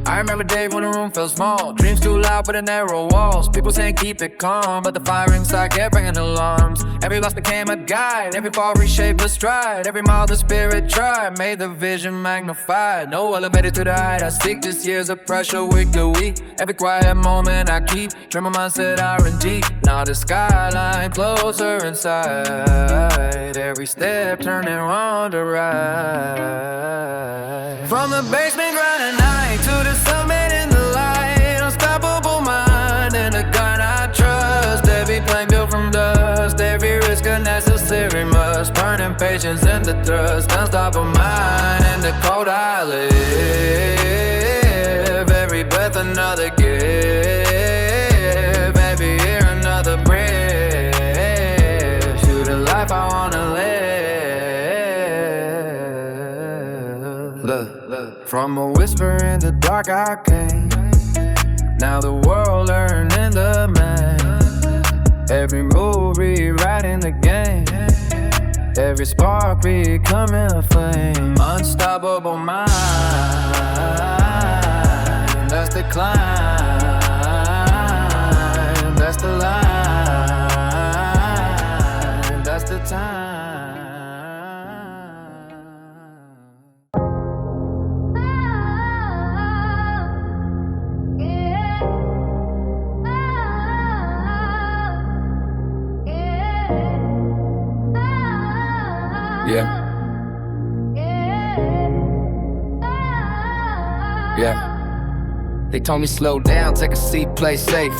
I remember days when the room felt small. Dreams too loud with the narrow walls. People saying keep it calm, but the fire inside kept ringing alarms. Every loss became a guide. Every fall reshaped a stride. Every mile the spirit tried made the vision magnified. No elevator to the height I seek. Just years of pressure week to week. Every quiet moment I keep. Dream my mindset R&D. Now the skyline closer inside. Every step turning wrong to right. From the basement grind at night to the summit in the light. Unstoppable mind and a gun I trust. Every plane built from dust. Every risk a necessary must. Burning patience and the thrust. Unstoppable mind in the cold I live. Every breath another gift. Every year another bridge to the life I wanna live. Look. From a whisper in the dark I came. Now the world learning the man. Every move rewriting the game. Every spark becoming a flame. Unstoppable mind. That's the climb. That's the line. That's the time. Yeah. They told me slow down, take a seat, play safe.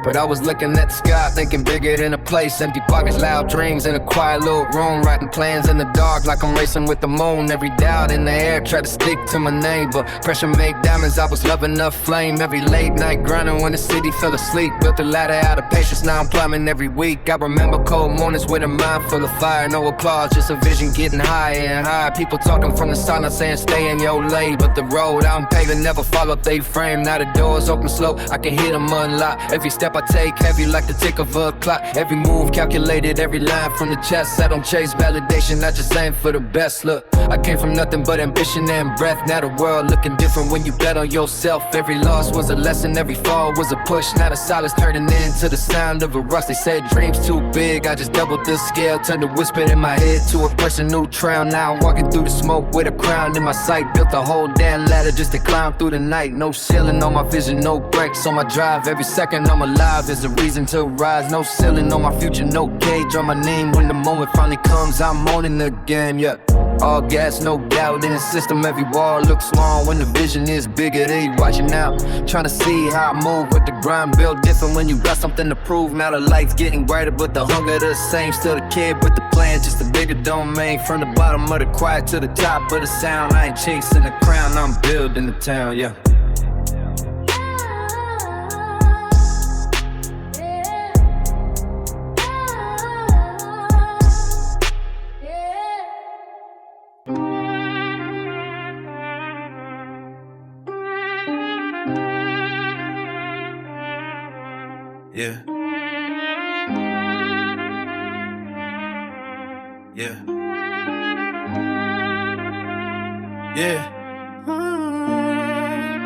But I was looking at the sky, thinking bigger than a place. Empty pockets, loud dreams in a quiet little room. Writing plans in the dark like I'm racing with the moon. Every doubt in the air, try to stick to my name. But pressure made diamonds, I was loving up flame. Every late night grinding when the city fell asleep. Built a ladder out of patience, now I'm climbing every week. I remember cold mornings with a mind full of fire. No applause, just a vision getting higher and higher. People talking from the silence saying stay in your lane. But the road I'm paving never followed they frame. Now the doors open slow, I can hear them unlock. Every step I take heavy like the tick of a clock. Every move calculated, every line from the chest. I don't chase validation, I just aim for the best. Look, I came from nothing but ambition and breath. Now the world looking different when you bet on yourself. Every loss was a lesson, every fall was a push. Now the silence turning into the sound of a rush. They said dreams too big, I just doubled the scale. Turned a whisper in my head to a person new trail. Now I'm walking through the smoke with a crown in my sight. Built a whole damn ladder just to climb through the night. No ceiling on my vision, no brakes on my drive. Every second I'm alive is a reason to rise. No ceiling on my future, no cage on my name. When the moment finally comes, I'm owning the game, yeah. All gas, no doubt in the system. Every wall looks small when the vision is bigger. They watching out, trying to see how I move with the grind. Built different when you got something to prove. Now the light's getting brighter, but the hunger the same. Still the kid with the plan, just a bigger domain. From the bottom of the quiet to the top of the sound. I ain't chasing the crown, I'm building the town, yeah. Yeah. Yeah. Yeah.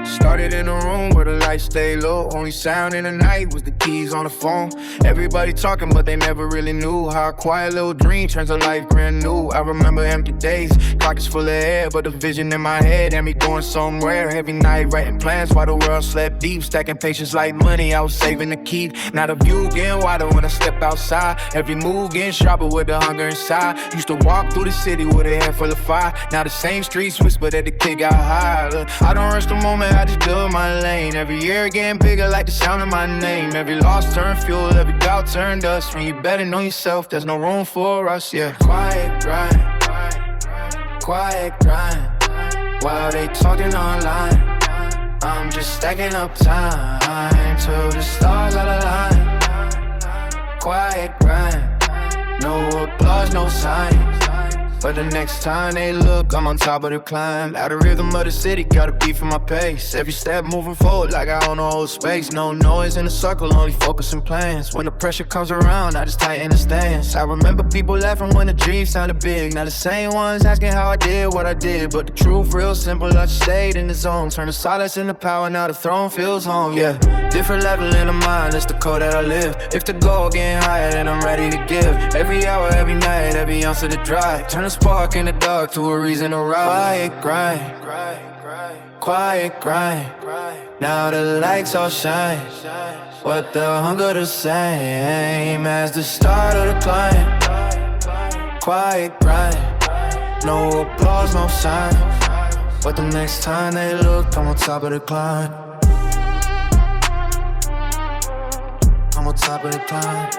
Started in a room where the lights stay low. Only sound in the night was the keys on the phone. Everybody talking, but they never really knew how a quiet little dream turns a life brand new. I remember empty days, pockets full of air, but the vision in my head had me going somewhere. Every night writing plans while the world slept deep. Stacking patience like money, I was saving to keep. Now the view getting wider when I step outside. Every move getting sharper with the hunger inside. Used to walk through the city with a head full of fire. Now the same streets whisper that the kid got high. Look, I don't rush the moment, I just build my lane. Every year getting bigger like the sound of my name. Every loss turned fuel, every doubt turned dust. When you betting on yourself, there's no room for us, yeah. Quiet grind, quiet grind. While they talking online, I'm just stacking up time till the stars are aligned. Quiet grind, no applause, no signs. But the next time they look, I'm on top of the climb. Out of rhythm of the city, gotta beat for my pace. Every step moving forward like I own the whole space. No noise in the circle, only focusing plans. When the pressure comes around, I just tighten the stance. I remember people laughing when the dream sounded big. Now the same ones asking how I did what I did. But the truth real simple, I just stayed in the zone. Turn the silence into power, now the throne feels home, yeah. Different level in the mind, that's the code that I live. If the goal getting higher, then I'm ready to give. Every hour, every night, every ounce of the drive. Turn a spark in the dark to a reason to rise. Quiet grind, quiet grind. Now the lights all shine, but the hunger the same as the start of the climb. Quiet grind, no applause, no sign. But the next time they look, I'm on top of the climb. I'm on top of the climb.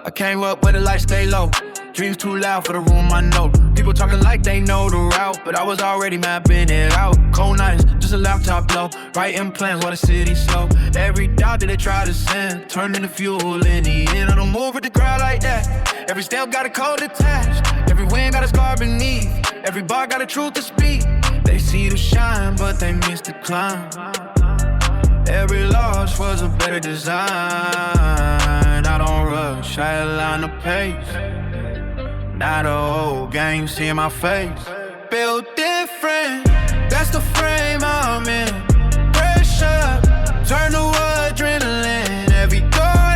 I came up where the lights stay low. Dreams too loud for the room I know. People talking like they know the route, but I was already mapping it out. Cold nights, just a laptop low. Writing plans while the city's slow. Every doubt that they try to send turned into fuel in the end. I don't move with the crowd like that. Every step got a code attached. Every win got a scar beneath. Every bar got a truth to speak. They see the shine, but they miss the climb. Every loss was a better design. I don't rush, I align the pace. Now the whole gang see my face. Built different, that's the frame I'm in. Pressure, turn to adrenaline. Every door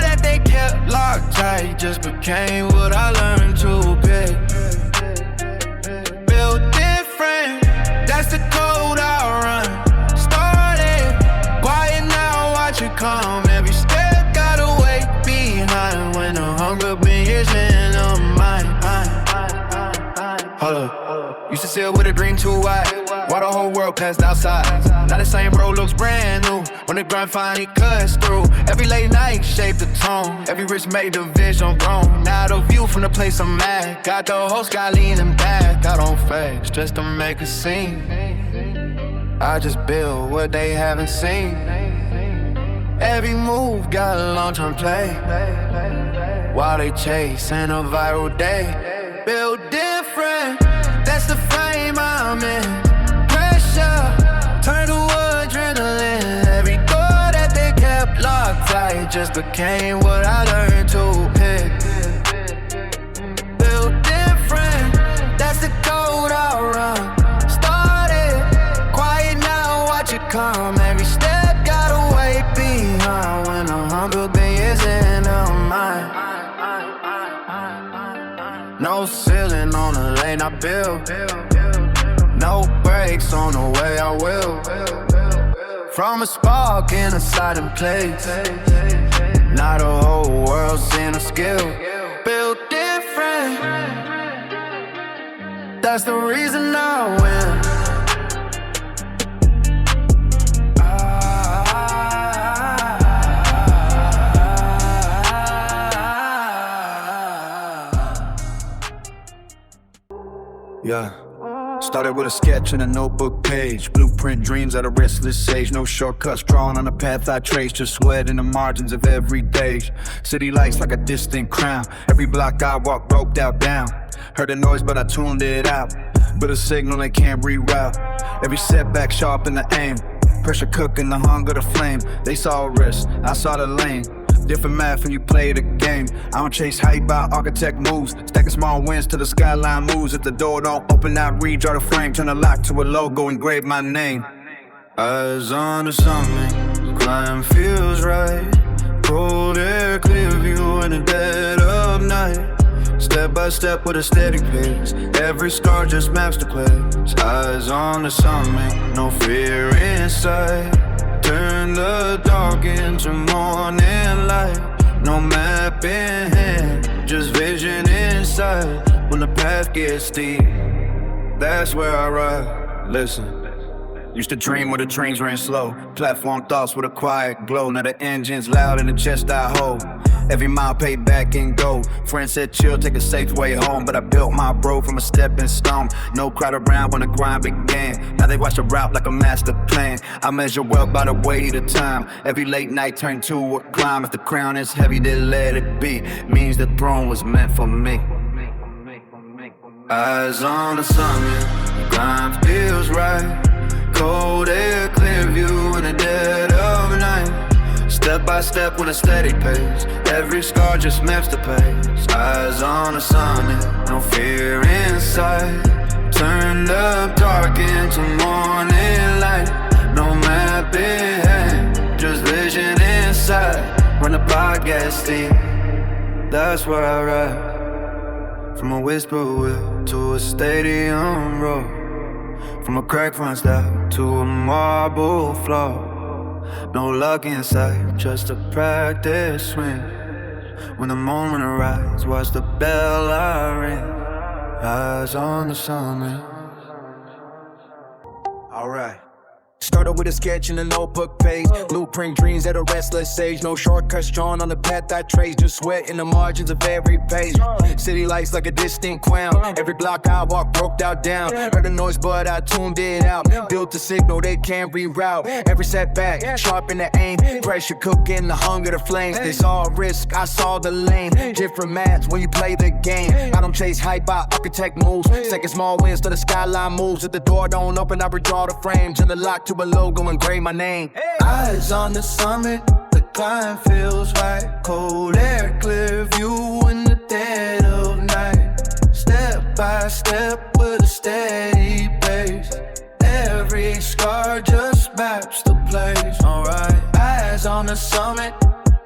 that they kept locked tight just just became what I learned to pick. Built different, that's the code I run. Started quiet, now watch it come. Every step gotta wait behind when the hunger begins in the mind. Hold up, used to sail with a dream too wide, while the whole world passed outside. Now the same road looks brand new when the grind finally cuts through. Every late night shaped the tone, every risk made the vision grown. Now the view from the place I'm at, got the whole sky leaning back. I don't face just to make a scene, I just build what they haven't seen. Every move got a long-term play, while they chasing a viral day. Build different, that's the frame I'm in. Pressure, turn to adrenaline. Every door that they kept locked tight just became what I learned to pick. Build different, that's the code I run. Started quiet, now watch it come. Every step gotta wait behind when the hunger begins in the mind. No ceiling on the lane I build, no brakes on the way I will. From a spark in a silent place, now the whole world's seeing a skill. Built different, that's the reason I win. Yeah. Started with a sketch and a notebook page. Blueprint dreams at a restless age. No shortcuts drawn on the path I trace. Just sweat in the margins of every day. City lights like a distant crown. Every block I walk broke out down. Heard the noise but I tuned it out. But a signal they can't reroute. Every setback sharp in the aim. Pressure cooking the hunger, the flame. They saw a risk, I saw the lane. Different math when you play the game. I don't chase hype, I architect moves. Stacking small wins till the skyline moves. If the door don't open, I redraw the frame. Turn the lock to a logo, engrave my name. Eyes on the summit, climb feels right. Cold air, clear view in the dead of night. Step by step with a steady pace. Every scar just maps the place. Eyes on the summit, no fear inside. Turn the dark into morning light. No map in hand, just vision inside. When the path gets steep, that's where I ride. Listen, used to dream where the trains ran slow. Platform thoughts with a quiet glow. Now the engine's loud in the chest I hold. Every mile paid back in gold. Friends said chill, take a safe way home. But I built my bro from a stepping stone. No crowd around when the grind began. Now they watch the route like a master plan. I measure wealth by the weight of time. Every late night turned to a climb. If the crown is heavy, then let it be. Means the throne was meant for me. Eyes on the summit, the grind feels right. Cold air, clear view in the dead of night. Step by step with a steady pace. Every scar just maps the pace. Eyes on the summit, no fear inside. Turned up dark into morning light. No map in hand, just vision inside. When the block gets steep, that's where I ride. From a whisper wheel to a stadium road. From a crack front style to a marble floor. No luck inside, just a practice swing. When the moment arrives, watch the bell I ring. Eyes on the summit. Alright. Started with a sketch and a notebook page. Blueprint dreams at a restless age. No shortcuts drawn on the path I trace. Just sweat in the margins of every page. City lights like a distant crown. Every block I walk broke out down. Heard the noise but I tuned it out. Built a signal they can't reroute. Every setback sharp in the aim. Pressure cooking the hunger, the flames. They saw a risk, I saw the lane. Different maps when you play the game. I don't chase hype, I architect moves. Second small wins till the skyline moves. If the door don't open, I redraw the frame. Turn the lock to a logo, engrave my name. Eyes on the summit, the climb feels right. Cold air, clear view in the dead of night. Step by step with a steady pace. Every scar just maps the place. Alright, eyes on the summit,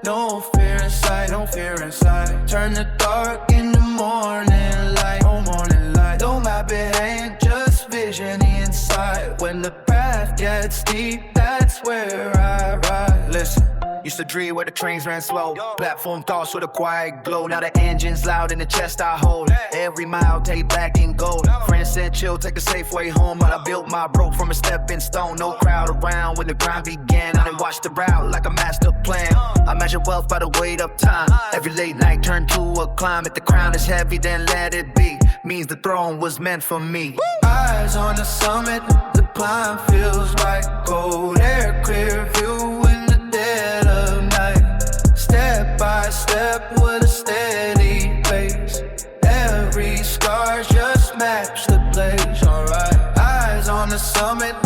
no fear inside, no fear inside. Turn the dark into morning light, oh morning light. No map behind, just vision inside. When the path gets steep, that's where I ride. Listen. Used to dream where the trains ran slow. Platform thoughts with a quiet glow. Now the engine's loud in the chest I hold. Every mile take back in gold. Friends said chill, take a safe way home. But I built my broke from a stepping stone. No crowd around when the grind began. I didn't watch the route like a master plan. I measure wealth by the weight of time. Every late night turned to a climb. If the crown is heavy, then let it be. Means the throne was meant for me. Eyes on the summit, the climb feels right. Cold air, clear view in the dead of night. Step by step with a steady pace. Every scar just match the place. Alright, eyes on the summit,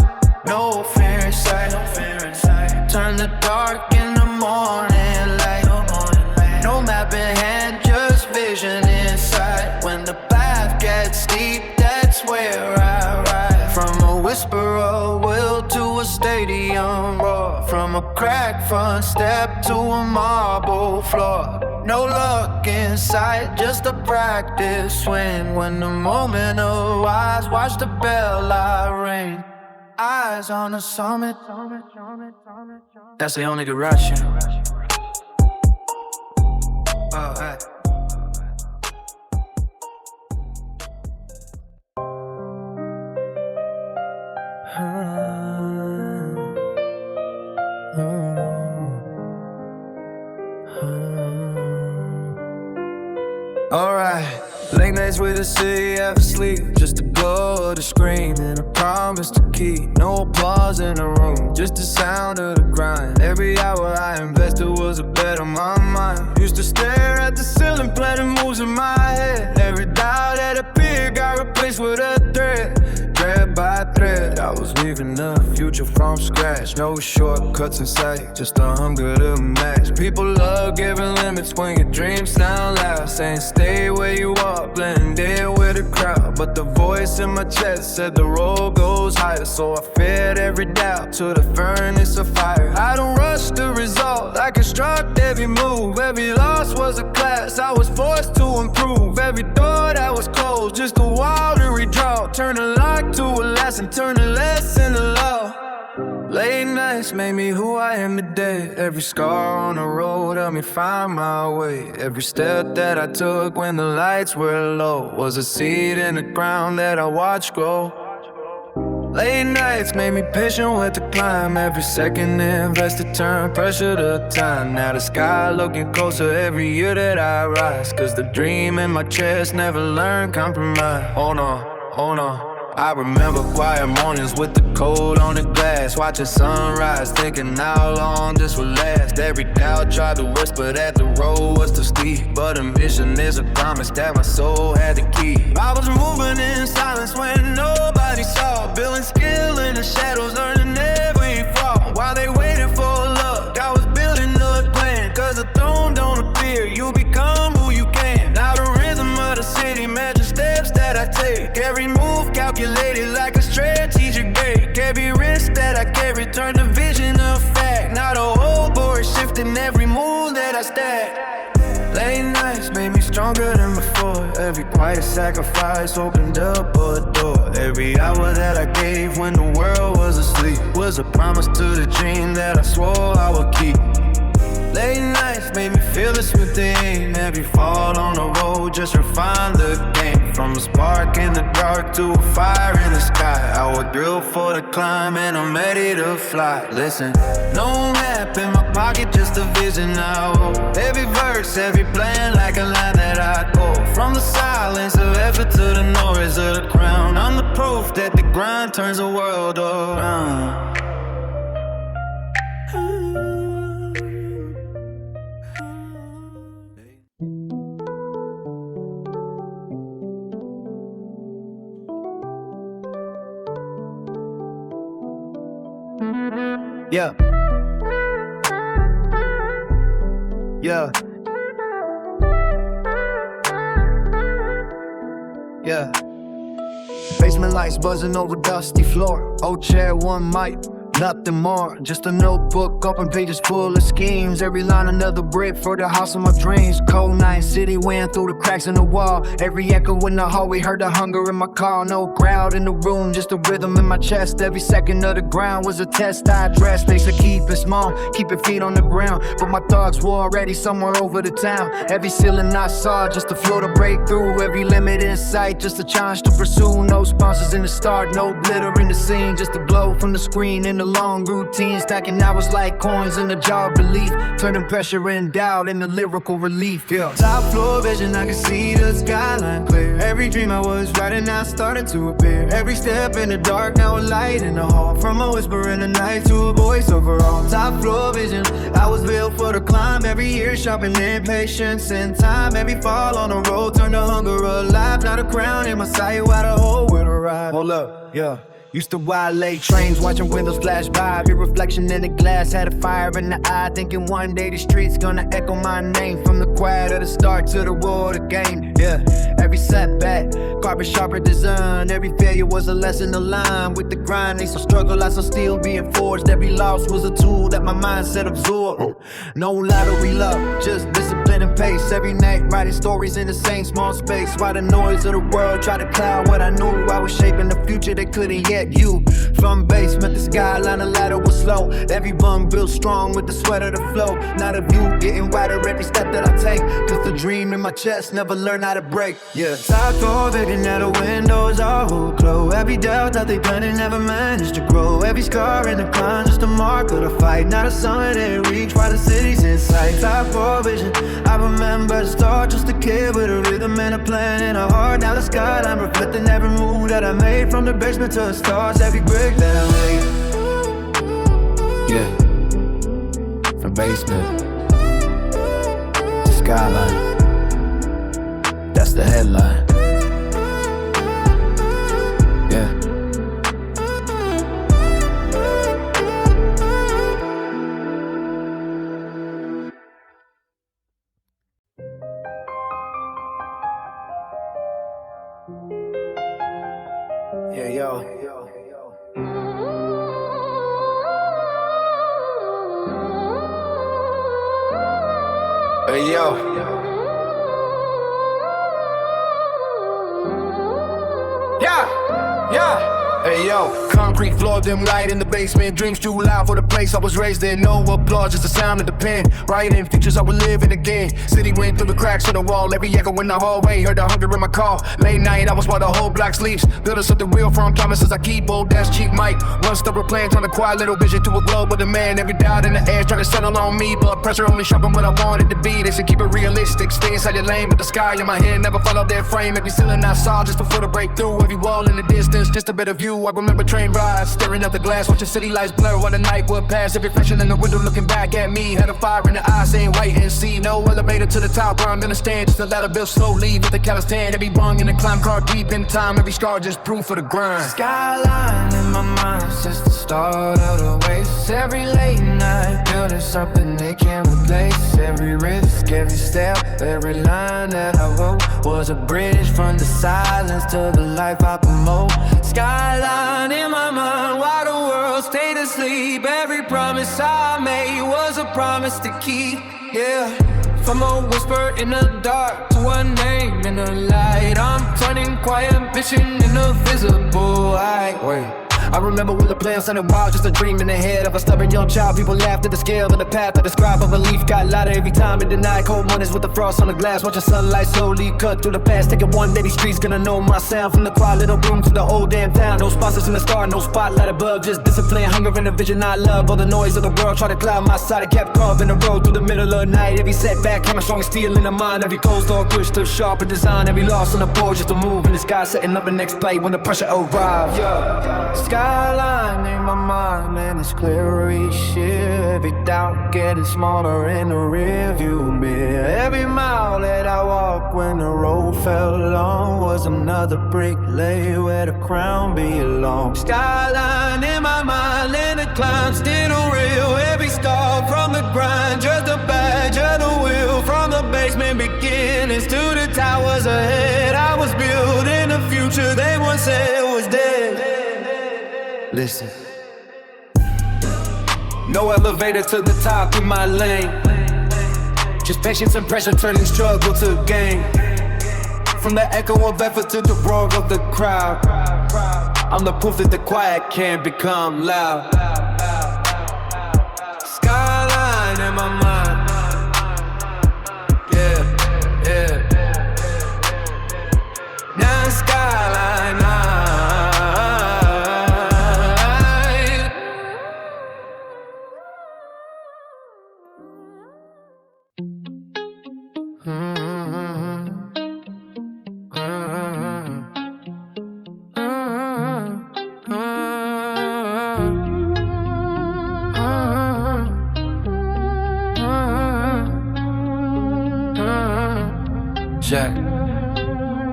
no fear in sight, no fear in sight. Turn the dark into morning light, no map in hand, just vision inside. When the path gets steep, that's where I ride. From a whisper of will to a stadium roar. From a cracked front step to a marble floor. No luck in sight, just a practice swing. When the moment arrives, watch the bell light ring. Eyes on the summit, that's the only direction. Oh, hey. Alright, late nights with the city half asleep. Just the glow of the screen and a promise to keep. No applause in the room, just the sound of the grind. Every hour I invested was a bet on my mind. Used to stare at the ceiling, planning moves in my head. Every doubt that appeared got replaced with a thread. Thread by thread, I was weaving the future from scratch. No shortcuts in sight, just a hunger to match. People love giving limits when your dreams sound loud. Saying stay where you are, blend in with the crowd. But the voice in my chest said the road goes higher. So I fed every doubt to the furnace of fire. I don't rush the result, I construct every move. Every loss was a class, I was forced to improve. Every door that was closed, just a wall to redraw. Turn a lock to a lesson, turn a lesson to law. Late nights made me who I am today. Every scar on the road helped me find my way. Every step that I took when the lights were low was a seed in the ground that I watched grow. Late nights made me patient with the climb. Every second invested turned pressure to time. Now the sky looking closer every year that I rise. Cause the dream in my chest never learned compromise. Oh no. I remember quiet mornings with the cold on the glass. Watching sunrise, thinking how long this would last. Every doubt tried to whisper that the road was too steep. But a mission is a promise that my soul had to keep. I was moving in silence when nobody saw. Building skill in the shadows, learning every fall. While they waited for luck, I was building a plan. Cause the throne don't appear, you become who you can. Now the rhythm of the city matches steps that I take. Every move calculated like a strategic break. Every risk that I carry turned the vision a fact. Now the whole board shifting every move that I stack. Late nights made me stronger than before. Every quiet sacrifice opened up a door. Every hour that I gave when the world was asleep was a promise to the dream that I swore I would keep. Late nights made me feel this within. Every fall on the road just refined the game. From a spark in the dark to a fire in the sky, I would drill for the climb and I'm ready to fly. Listen, no map in my pocket, just a vision now. Every verse, every plan like a line that I go. From the silence of effort to the noise of the crown, I'm the proof that the grind turns the world around. Yeah. Basement lights buzzing over dusty floor. Old chair, one mic. nothing more. Just a notebook, open pages full of schemes. Every line another brick for the house of my dreams. Cold night, city wind through the cracks in the wall. Every echo in the hallway, heard the hunger in my call. No crowd in the room, just a rhythm in my chest. Every second of the ground was a test. I addressed, they said keep it small, keep your feet on the ground. But my thoughts were already somewhere over the town. Every ceiling I saw, just a floor to break through. Every limit in sight, just a challenge to pursue. No sponsors in the start, no glitter in the scene. Just a glow from the screen in the long routine. Stacking hours like coins in the jar of relief. Turning pressure and doubt into lyrical relief, yeah. Top floor vision, I can see the skyline clear. Every dream I was writing now started to appear. Every step in the dark, now a light in the hall. From a whisper in the night to a voice overall. Top floor vision, I was built for the climb. Every year sharpening patience and time. Every fall on the road turned the hunger alive. Now the crown in my sight while the whole world arrived. Hold up, yeah. Used to ride late trains, watching windows flash by. Your reflection in the glass had a fire in the eye. Thinking one day the streets gonna echo my name. From the quiet of the start to the roar of the game. Yeah, every setback, carbon sharper design. Every failure was a lesson aligned with the grind. They saw struggle, I saw steel being forged. Every loss was a tool that my mindset absorbed. No lottery luck, just discipline and pace. Every night writing stories in the same small space. While the noise of the world tried to cloud what I knew. I was shaping the future they couldn't yet. You from basement to skyline, the ladder was slow. Every bum built strong with the sweat of the flow. Not a view getting wider every step that I take. Cause the dream in my chest never learned how to break. Yeah, top floor vision, now the windows all closed. Every doubt that they planted never managed to grow. Every scar in the climb, just a mark of the fight. Not a summit they reach while the city's in sight. Top floor vision, I remember the start. Just a kid with a rhythm and a plan in a heart. Now the skyline reflecting every move that I made. From the basement to the stars, every brick that I made. Yeah, from basement to skyline, that's the headline. Yeah. Yeah, yo. Hey, yo. Yeah. Hey yo, concrete floor, dim light in the basement. Dreams too loud for the place I was raised in. No applause, just the sound of the pen. Writing futures I was living again. City went through the cracks of the wall. Every echo in the hallway, heard the hunger in my call. Late night, I was while the whole block sleeps. Building something real from promises I keep. Old dash cheap mic. One stubborn plan, turn a quiet little vision to a globe with a man. Every doubt in the air, trying to settle on me. Blood pressure only sharpen what I wanted to be. They said keep it realistic, stay inside your lane. But the sky in my head never followed their frame. Every ceiling I saw just before the breakthrough. Every wall in the distance, just a better view. I remember train rides, staring at the glass, watching city lights blur while the night would pass. Every reflection in the window looking back at me. Had a fire in the eyes saying wait and see. No elevator to the top where I'm gonna stand. Just a ladder built slowly with the callous tan. Every bung in the climb car deep in time. Every scar just proof of the grind. Skyline in my mind, just the start of the race. Every late night building something they can't replace. Every risk, every step, every line that I wrote was a bridge from the silence to the life I promote. Skyline in my mind while the world stayed asleep. Every promise I made was a promise to keep. Yeah, from a whisper in the dark to a name in the light. I'm turning quiet ambition into visible light. Wait, I remember when the plan sounded wild, just a dream in the head of a stubborn young child. People laughed at the scale of the path I described. A belief got louder every time it denied. Cold mornings with the frost on the glass, watching sunlight slowly cut through the past. Taking one day these streets gonna know my sound. From the quiet little room to the whole damn town. No sponsors in the star, no spotlight above. Just discipline, hunger and a vision I love. All the noise of the world try to cloud my side. I kept carving the road through the middle of the night. Every setback came a strong steel in the mind. Every closed door pushed to sharper design. Every loss on the board just a move in the sky, setting up the next play when the pressure arrives. Yeah. Skyline in my mind, man, it's clear each year. Every doubt getting smaller in the rear view mirror. Every mile that I walked when the road felt long was another brick laid where the crown belongs. Skyline in my mind, and the climb still real. Every star from the grind, just a badge of the wheel. From the basement beginnings to the towers ahead, I was building a future they once said was dead. Listen, No elevator to the top in my lane. Just patience and pressure turning struggle to gain. From the echo of effort to the roar of the crowd, I'm the proof that the quiet can become loud. Skyline in my mind. Yeah, yeah. Now skyline night. Jack.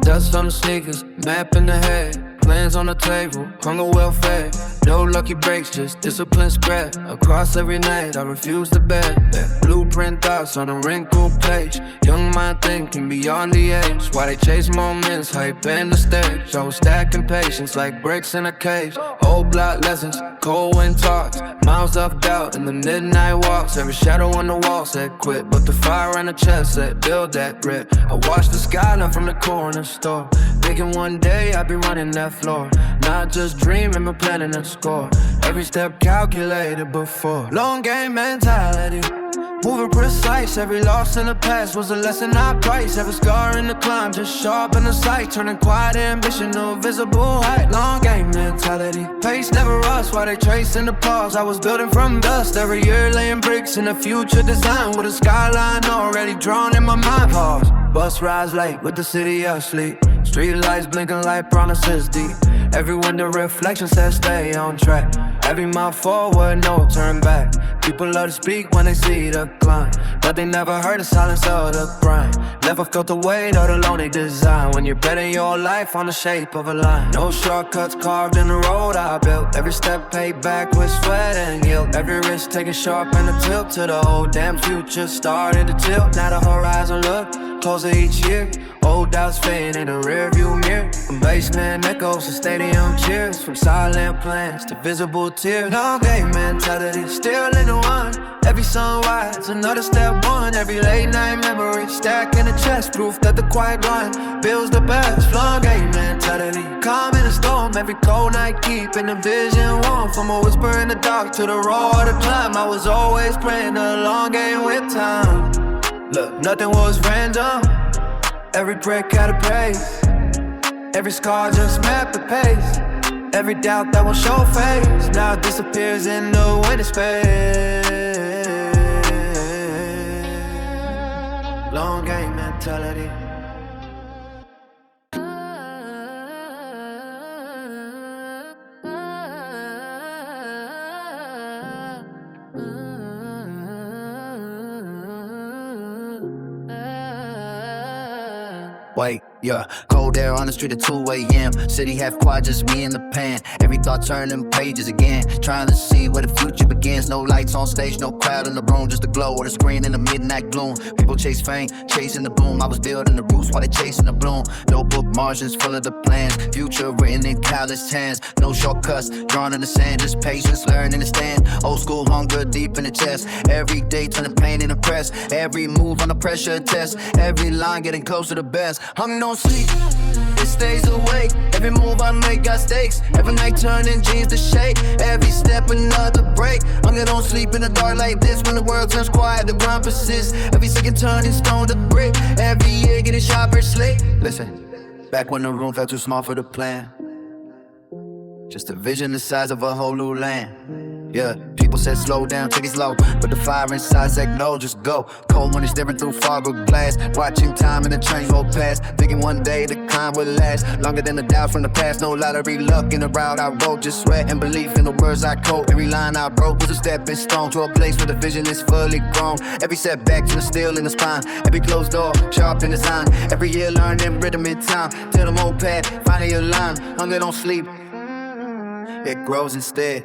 Dust on the sneakers, map in the head, plans on the table, hunger well fed. No lucky breaks, just discipline spread across every night. I refuse to bed. Blueprint thoughts on a wrinkled page. Young mind thinking beyond the age. Why they chase moments, hype in the stage. I was stacking patience like bricks in a cage. Old block lessons, cold wind talks, miles of doubt in the midnight walks. Every shadow on the wall said quit, but the fire on the chest said build that grit. I watched the skyline from the corner store, thinking one day I'd be running that floor. Not just dreaming, but planning a score. Every step calculated before. Long game mentality, moving precise. Every loss in the past was a lesson I price. Every scar in the climb, just sharpen the sight. Turning quiet ambition to visible height. Long game mentality, pace never rush. While they tracing the pause, I was building from dust. Every year laying bricks in the future design, with a skyline already drawn in my mind. Pause, bus rides late with the city asleep. Street lights blinking like promises deep. Every window reflection says stay on track. Every mile forward, no turn back. People love to speak when they see the climb, but they never heard the silence of the grind. Never felt the weight of the lonely design. When you're betting your life on the shape of a line. No shortcuts carved in the road I built. Every step paid back with sweat and guilt. Every risk taken sharp and a tilt to the whole damn future started to tilt. Now the horizon look closer each year. Old doubts fading in the rearview mirror. From basement echoes to stadium cheers. From silent plans to visible tears. Long game mentality, still in the one. Every sunrise, another step one. Every late night memory, stacking the chest. Proof that the quiet one builds the best. Long game mentality, calm in the storm. Every cold night, keeping the vision warm. From a whisper in the dark to the roar of the climb, I was always playing the long game with time. Look, nothing was random. Every break had a pace. Every scar just mapped the pace. Every doubt that will show face now disappears in the winter space. Long game mentality. Wait, yeah, cold air on the street at 2 a.m. City half quiet, just me and the pan. Every thought turning pages again, trying to see where the future begins. No lights on stage, no crowd in the room, just the glow of the screen in the midnight gloom. People chase fame, chasing the boom. I was building the roots while they chasing the bloom. Notebook margins full of the plans, future written in countless hands. No shortcuts drawn in the sand, just patience, learning to stand. Old school hunger deep in the chest. Every day turning pain into press. Every move on the pressure test. Every line getting close to the best. Hunger don't sleep, it stays awake. Every move I make got stakes. Every night turning jeans to shake. Every step another break. Hunger don't sleep in the dark like this. When the world turns quiet, the grind persists. Every second turning stone to brick. Every year getting sharper slick. Listen, back when the room felt too small for the plan. Just a vision the size of a whole new land. Yeah, people said slow down, take it slow, but the fire inside said no, just go. Cold when it's staring through fog glass, watching time in the train go past, thinking one day the climb will last longer than the doubt from the past. No lottery luck in the route I rode, just sweat and belief in the words I quote. Every line I broke was a stepping stone to a place where the vision is fully grown. Every setback to the steel in the spine, every closed door sharp in design. Every year learning rhythm in time, till the moped finally align. Hunger don't sleep, it grows instead.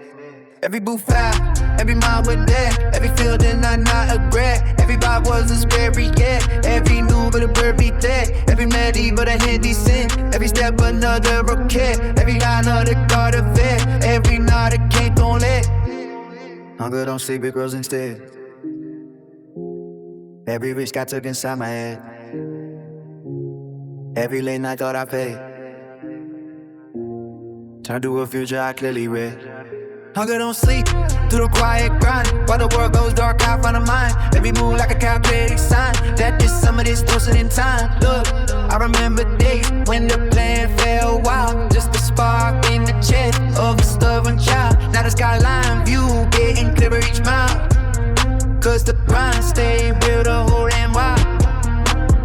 Every booth foul, every mile went there. Every field and I not a grad. Every vibe was a sperry, yeah. Every new but a bird beat dead. Every melody but a handy sin. Every step another rocket. Every line of the guard of it. Every night a can't don't let. Hunger don't sleep with girls instead. Every risk I took inside my head. Every late night thought I paid. Turned to a future I clearly read. Hunger don't sleep through the quiet grind. While the world goes dark, I find a mind. Every move like a calculated sign. That this some of this closer in time. Look, I remember days when the plan fell wild. Just a spark in the chest of a stubborn child. Now the skyline view getting clearer each mile. Cause the grind stay real the whole damn while.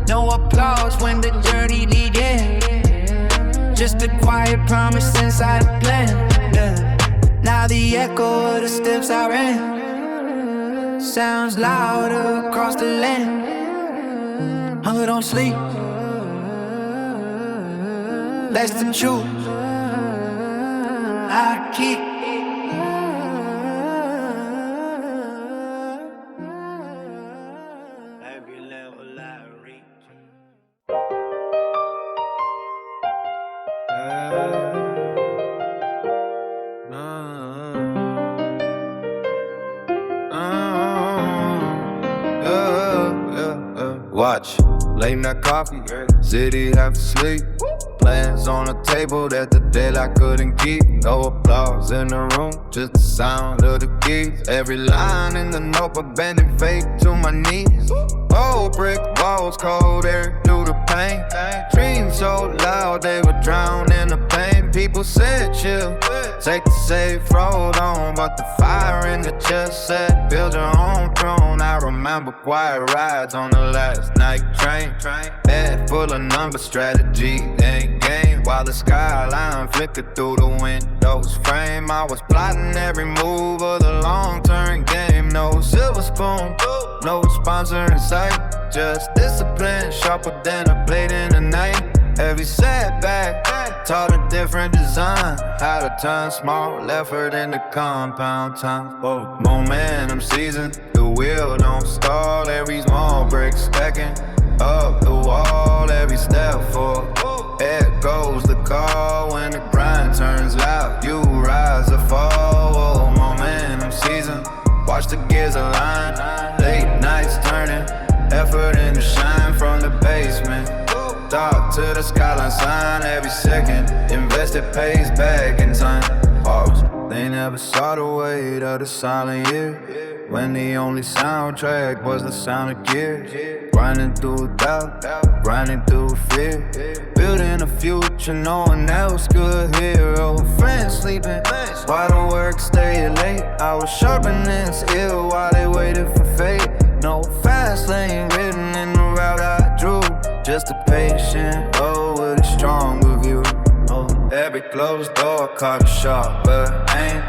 No applause when the journey begins. Just a quiet promise inside the plan. Yeah. Now the echo of the steps I ran sounds louder across the land. Hunger don't sleep, that's the truth. I keep every level I reach. Watch, late night coffee, city half asleep. Plans on the table that the daylight couldn't keep. No applause in the room, just the sound of the keys. Every line in the notebook bending fake to my knees. Old brick walls, cold air through the pain. Dreams so loud they would drown in the pain. People said chill, take the safe road on, but the fire in the chest said build your own throne. I remember quiet rides on the last night train. Head full of numbers, strategy and game. While the skyline flickered through the windows frame, I was plotting every move of the long-term game. No silver spoon, no sponsor in sight, just discipline sharper than a blade in the night. Every setback taught a different design. How to turn small effort into compound time. Momentum season, the wheel don't stall. Every small break stacking up the wall. Every step forward, echoes the call. When the grind turns loud, you rise or fall. Momentum season, watch the gears align. Late nights turning, effort into shine from the basement. Dark to the skyline sign. Every second invested pays back in time. Pause. They never saw the weight of the silent year, when the only soundtrack was the sound of gears. Grinding through doubt, grinding through fear, building a future no one else could hear. Old friends sleeping while the work stayed late. I was sharpening skill while they waited for fate. No fast lane written in the route I drew, just a patient road with a stronger view. Every closed door caught a sharper aim.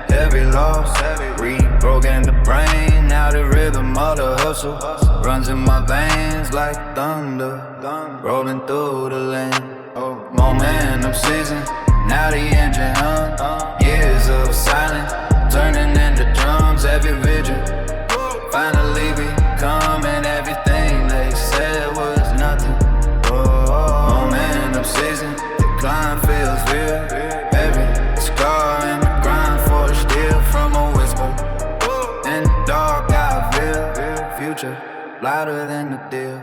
Every loss, rebroken the brain. Now the rhythm of the hustle runs in my veins like thunder, rolling through the lane. Momentum season, now the engine hum. Years of silence turning into drums. Every vigil finally becoming everything they said was nothing. Momentum season, decline feels real. Every scar in the grind forged steel from a whisper. In the dark I feel future louder than the deal.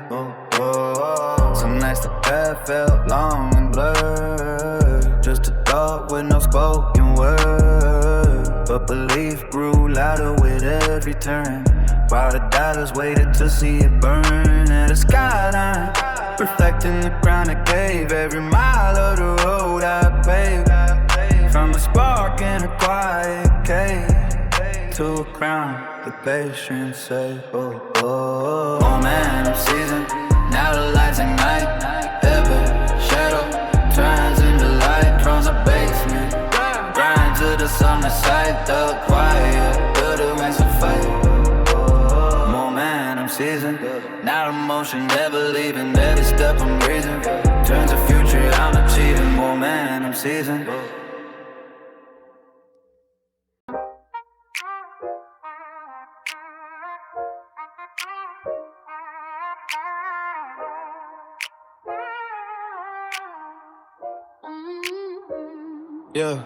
Some nights the path felt long and blurred, just a thought with no spoken word. But belief grew louder with every turn, while the dollars waited to see it burn. At the skyline, reflecting the ground I gave. Every mile of the road I paved, from a spark in a quiet cave to a crown the patience saved. Momentum season, now the lights ignite. Every shadow turns into light. From the basement, grind to the summer sight. The quiet builder makes a fight. Momentum season, now the motion never leaving. Every step I'm breathing turns a future I'm achieving. Momentum season. Yeah.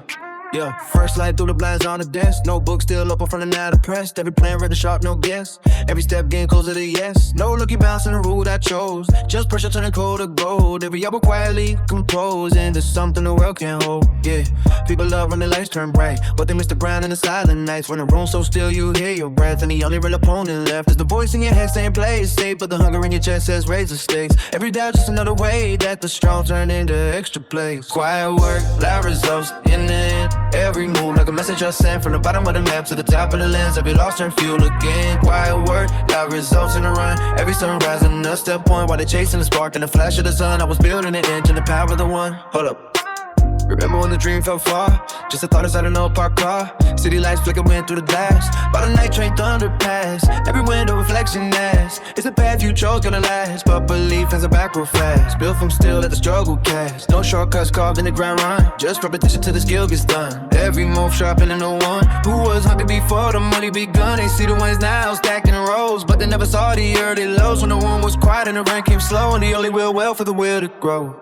Yeah, first light through the blinds on the desk. Notebook still up in front of now the press. Every plan ready sharp, no guess. Every step getting closer to yes. No looking bouncing the route I chose. Just pressure turning cold to gold. Every hour quietly composed into something the world can't hold. Yeah, people love when the lights turn bright, but they miss the ground in the silent nights. When the room's so still you hear your breath, and the only real opponent left is the voice in your head saying play it safe, but the hunger in your chest says raise the stakes. Every doubt just another way that the strong turn into extra plays. Quiet work, loud results in the end. Every move like a message I sent from the bottom of the map to the top of the lens. Every lost turn fuel again. Quiet work, loud results in the run. Every sunrise and another step point while they chasing the spark and the flash of the sun. I was building the engine, the power of the one. Hold up. Remember when the dream fell far? Just a thought inside an old parked car. City lights flicker wind through the glass. By the night train thunder pass. Every window reflection asks. It's a path you chose gonna last, but belief is a backward fast. Built from steel let the struggle cast. No shortcuts carved in the ground run. Just repetition till the skill gets done. Every move sharpening the one who was hungry before the money begun. They see the ones now stacked in rows, but they never saw the early lows when the one was quiet and the rain came slow, and the only will well for the will to grow.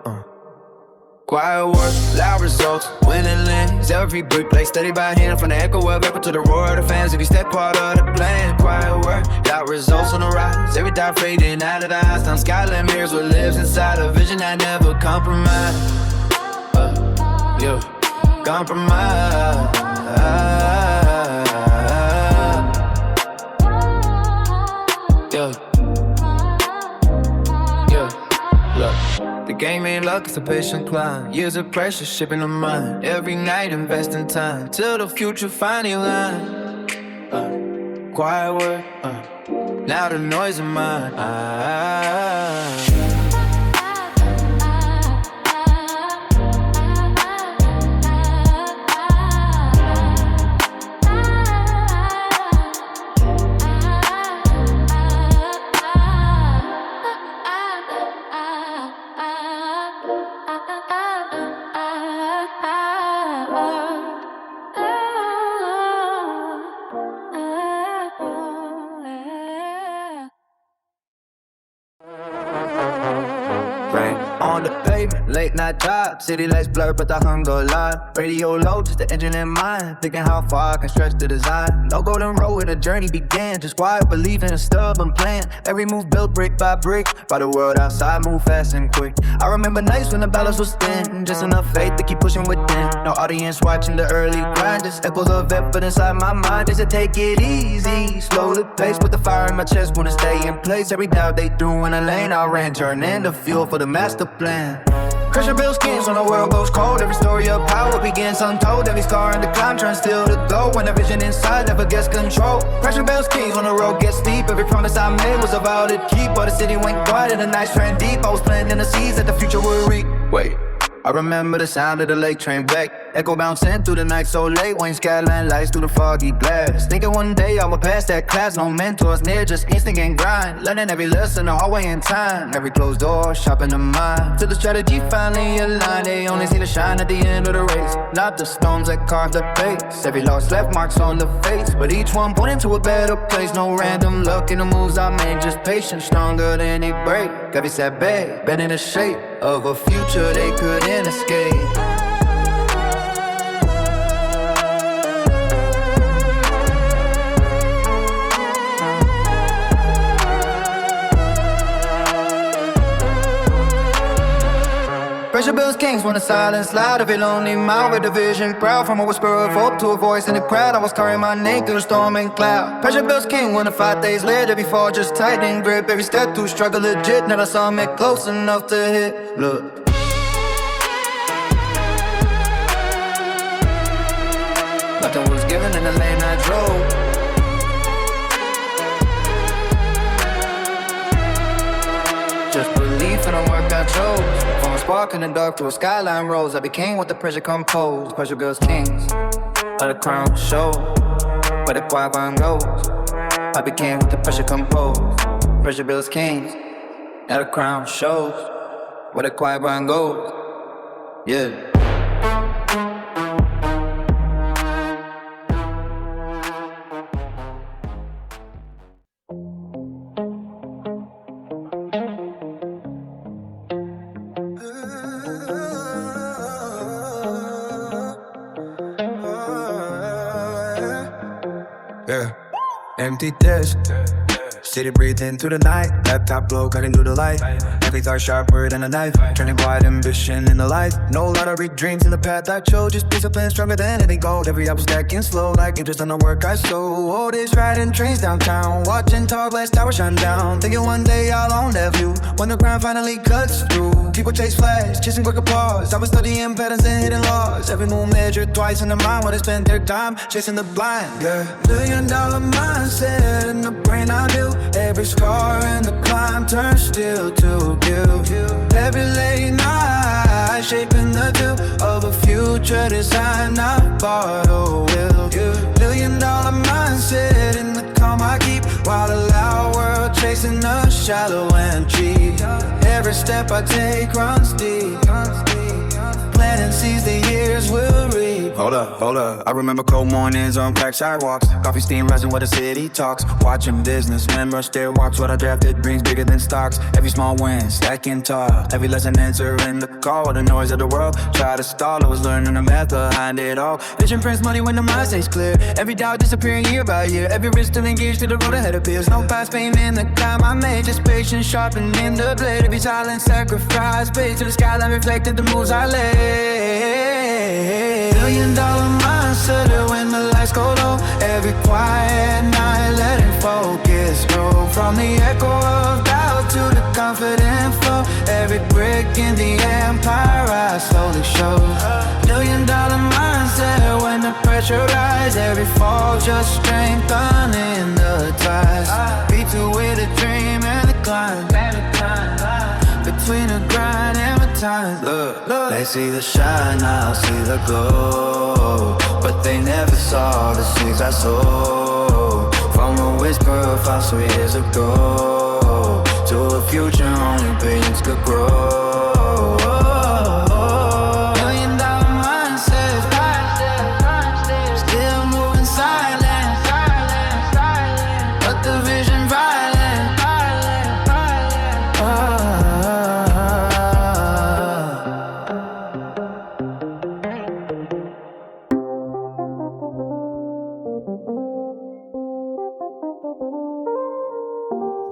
Quiet work, loud results, winning lanes. Every brick placed steady by hand, from the echo of echo to the roar of the fans. Every step part of the plan. Quiet work, loud results on the rise. Every doubt fading out of the eyes. Down Skyline mirrors what lives inside a vision I never compromise. Yeah, compromise. Yeah. Look, the game ain't luck, it's a patient climb. Years of pressure, shipping the mind. Every night investing time till the future finally line. Quiet word, now the noise of mine. On the pavement, late night drive. City lights blur, but the hunger alive. Radio low, just the engine in mind. Thinking how far I can stretch the design. No golden road where the journey began. Just quiet, belief in a stubborn plan. Every move built brick by brick. By the world outside, move fast and quick. I remember nights when the balance was thin. Just enough faith to keep pushing within. No audience watching the early grind. Just echoes of effort inside my mind. Just to take it easy, slowly pace. Put the fire in my chest, wanna stay in place. Every doubt they threw in a lane, I ran, turn into fuel for the master plan. Pressure builds skins when the world goes cold. Every story of power begins untold. Every scar in the climb turns still to go. When the vision inside never gets control. Pressure builds kings when the road gets steep. Every promise I made was a vow to keep. But the city went quiet and the nights ran deep. I was planting the seeds that the future would reap. Wait, I remember the sound of the late train back. Echo bouncing through the night so late. Wayne Skyline lights through the foggy glass. Thinking one day I would pass that class. No mentors near, just instinct and grind. Learning every lesson the hallway in time. Every closed door, sharpen the mind. Till the strategy finally aligned. They only see the shine at the end of the race. Not the stones that carve the pace. Every loss left marks on the face. But each one pointing to a better place. No random luck in the moves I made. Just patience, stronger than any break. Every setback, bent in the shape of a future they couldn't escape. Pressure builds kings when the silence loud. Every lonely mile with a vision proud. From a whisper of hope to a voice in the crowd. I was carrying my name through the storm and cloud. Pressure builds king when the 5 days later. Every fall just tighten grip. Every step through struggle legit. Never saw me close enough to hit. Look, nothing was given in the lane I drove. Just belief in the work I chose. From a spark in the dark to a skyline rose. I became what the pressure composed. Pressure builds kings, of the crown show. Where the quiet one goes. I became what the pressure composed. Pressure builds kings, of the crown shows. Where the quiet one goes. Yeah. Yeah. Empty desk. City breathing through the night. Laptop glow cutting through the light. Every thought sharper than a knife. Turning wide ambition into life. No lottery dreams in the path I chose. Just discipline stronger than any gold. Every apple stacking slow like interest on the work I sold. Oh, this riding trains downtown. Watching tall glass towers shine down. Thinking one day I'll own that view. When the ground finally cuts through. People chase flash, chasing quick applause. I was studying patterns and hidden laws. Every move measured twice in the mind. When they spend their time chasing the blind. Yeah. $1 billion mindset in the brain I do. Every scar in the climb turns steel to give. Every late night shaping the view of a future design not bought or will. $1 billion mindset in the calm I keep while the loud world chasing the shallow and cheap. Every step I take runs deep. Planting seeds the years will reap. Hold up. I remember cold mornings on packed sidewalks. Coffee steam rising where the city talks. Watching businessmen rush their walks. What I drafted dreams bigger than stocks. Every small win, stacking tall. Every lesson answering the call. The noise of the world, try to stall. I was learning the math behind it all. Vision prints money when the mind stays clear. Every doubt disappearing year by year. Every risk still engaged to the road ahead appears. No past pain in the climb I made. Just patience sharpening the blade. Every silent sacrifice paid to the skyline reflected the moves I laid. $1 billion mindset when the lights go low. Every quiet night letting focus grow. From the echo of doubt to the confident flow. Every brick in the empire I slowly show. $1 billion mindset when the pressure rises. Every fall just strengthening the ties. B2 with a dream and the climb. Between the grind and the time. Look, they see the shine, I'll see the glow. But they never saw the seeds I sowed. From a whisper of 5 years ago to a future only billions could grow. $1 billion mindset, still moving silent, but the vision violent.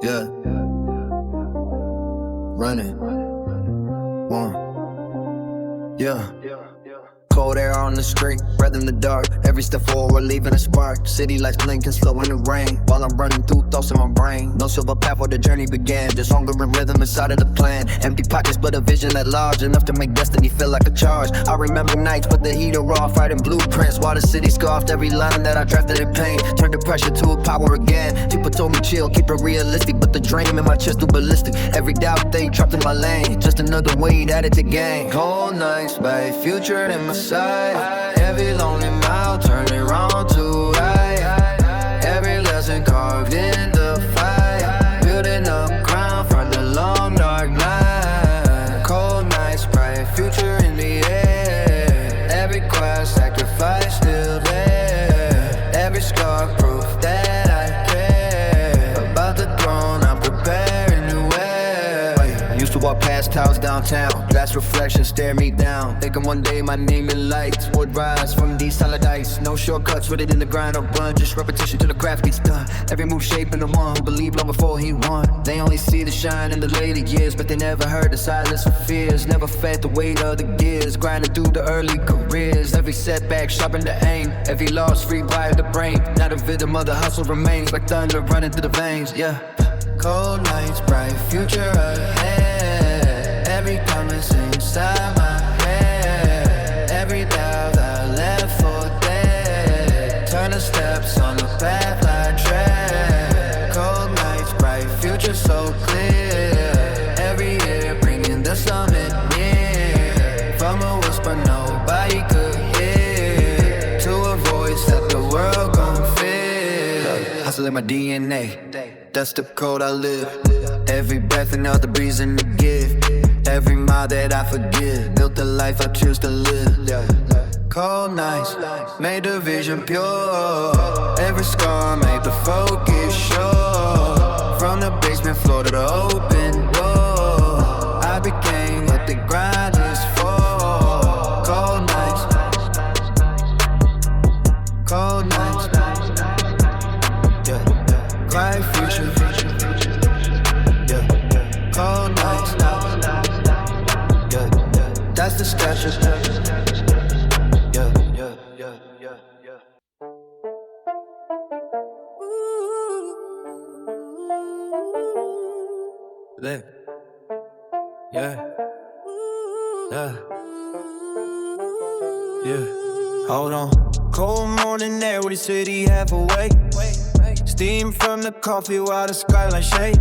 Yeah. Running. One. Yeah. Cold air on the street, breath in the dark. Every step forward, leaving a spark. City lights blinking, slow in the rain. While I'm running through thoughts in my brain. No silver path where the journey began. Just hunger and rhythm inside of the plan. Empty pockets, but a vision that large enough to make destiny feel like a charge. I remember nights with the heater off, writing blueprints while the city scoffed every line that I drafted in pain. Turned the pressure to a power again. People told me chill, keep it realistic, but the dream in my chest too ballistic. Every doubt they trapped in my lane. Just another weight added to gain. Cold nights, babe, future in my sight. Every lonely mile turning round to right. Every lesson carved in the fight. Building up ground from the long dark night. Cold nights, bright future in the air. Every quest, sacrifice still there. Every scar, proof that I care. About the throne, I'm preparing to wear. Used to walk past towers downtown. Glass reflections stare me down. Thinking one day my name in lights would rise from these solid ice. No shortcuts, rooted in the grind or run. Just repetition till the craft gets done. Every move shaping the one who believed long before he won. They only see the shine in the later years, but they never heard the silence of fears. Never felt the weight of the gears, grinding through the early careers. Every setback sharpened the aim. Every loss rewired the brain. Not a victim of the hustle remains. Like thunder running through the veins, yeah. Cold nights, bright future ahead. Every promise inside my head. Every doubt I left for dead. Turn the steps on the path I tread. Cold nights, bright future so clear. Every year bringing the summit near. From a whisper nobody could hear, to a voice that the world gon' feel. Hustle in my DNA, that's the code I live. Every breath and all the reason to give. Every mile that I forgive, built the life I choose to live. Cold nights made the vision pure. Every scar made the focus sure. From the basement floor to the open door, I became what the grind is for. Cold nights, cold nights, Yeah, hold on. Cold morning air with the city half awake. Steam from the coffee while the skyline shake.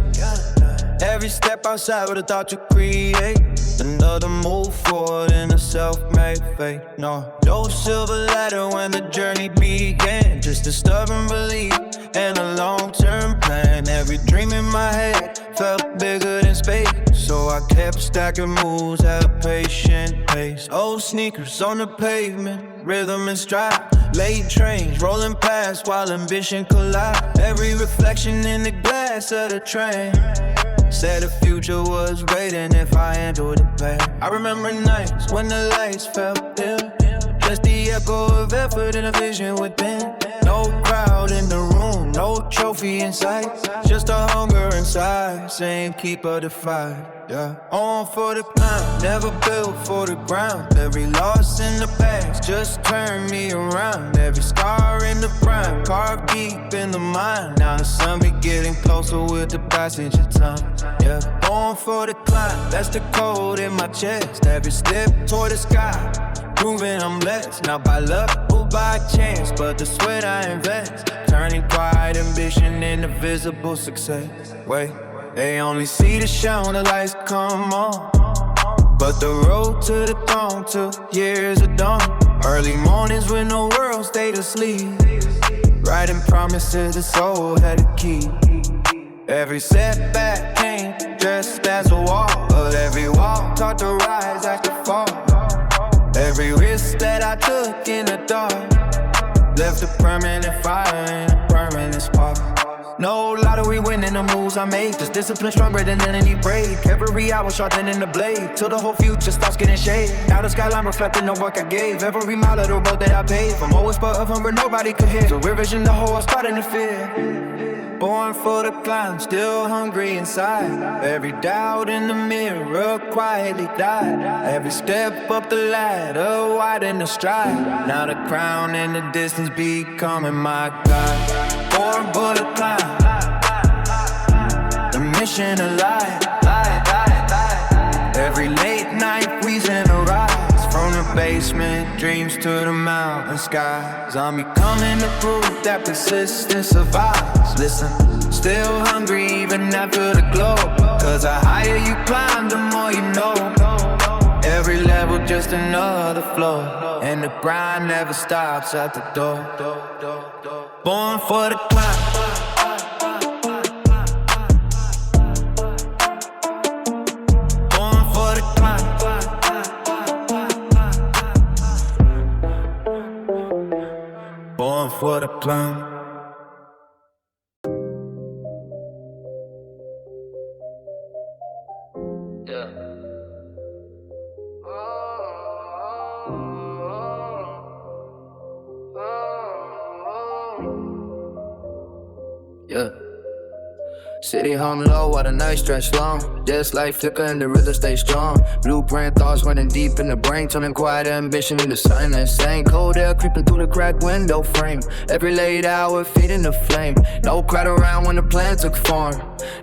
Every step outside with a thought to create another move forward in a self-made fate. No silver ladder when the journey began. Just a stubborn belief and a long-term plan. Every dream in my head felt bigger than space, so I kept stacking moves at a patient pace. Old sneakers on the pavement, rhythm and stride. Late trains rolling past while ambition collide. Every reflection in the glass of the train said the future was waiting if I handled the pain. I remember nights when the lights felt dim, just the echo of effort and a vision within. No crowd in the room, no trophy in sight, just a hunger inside saying keep her the fight. Yeah, on for the climb, never built for the ground. Every loss in the past just turned me around. Every scar in the prime, carved deep in the mind. Now the sun be getting closer with the passage of time. Yeah, on for the climb, that's the code in my chest. Every step toward the sky, proving I'm blessed. Not by luck or by chance, but the sweat I invest, turning quiet ambition into visible success. Wait, they only see the show when the lights come on, but the road to the throne took years of dawn. Early mornings when the world stayed asleep, writing promises the soul had to keep. Every setback came dressed as a wall, but every wall taught to rise after fall. Every risk that I took in the dark left a permanent fire and a permanent spark. No lottery winning the moves I made, just discipline stronger than any break. Every hour sharpening the blade, till the whole future starts getting shade. Now the skyline reflecting the work I gave, every mile of the road that I paved. From a whisper of hunger nobody could hear, to revision the whole, I'm starting to fear. Born for the climb, still hungry inside. Every doubt in the mirror quietly died. Every step up the ladder widen the stride. Now the crown in the distance becoming my guide. Born for the climb, the mission alive. Every late night reason to rise, from the basement dreams to the mountain skies. I'm becoming the proof that persistence survives. Listen, still hungry even after the glow, cause the higher you climb the more you know. Every level just another floor, and the grind never stops at the door. Born for the climb, born for the climb, born for the climb. Yeah. City hum low while the night stretch long. Just like flicker and the rhythm stay strong. Blueprint thoughts running deep in the brain, turning quiet ambition into silence. Ain't cold air creeping through the cracked window frame. Every late hour feeding the flame. No crowd around when the plan took form,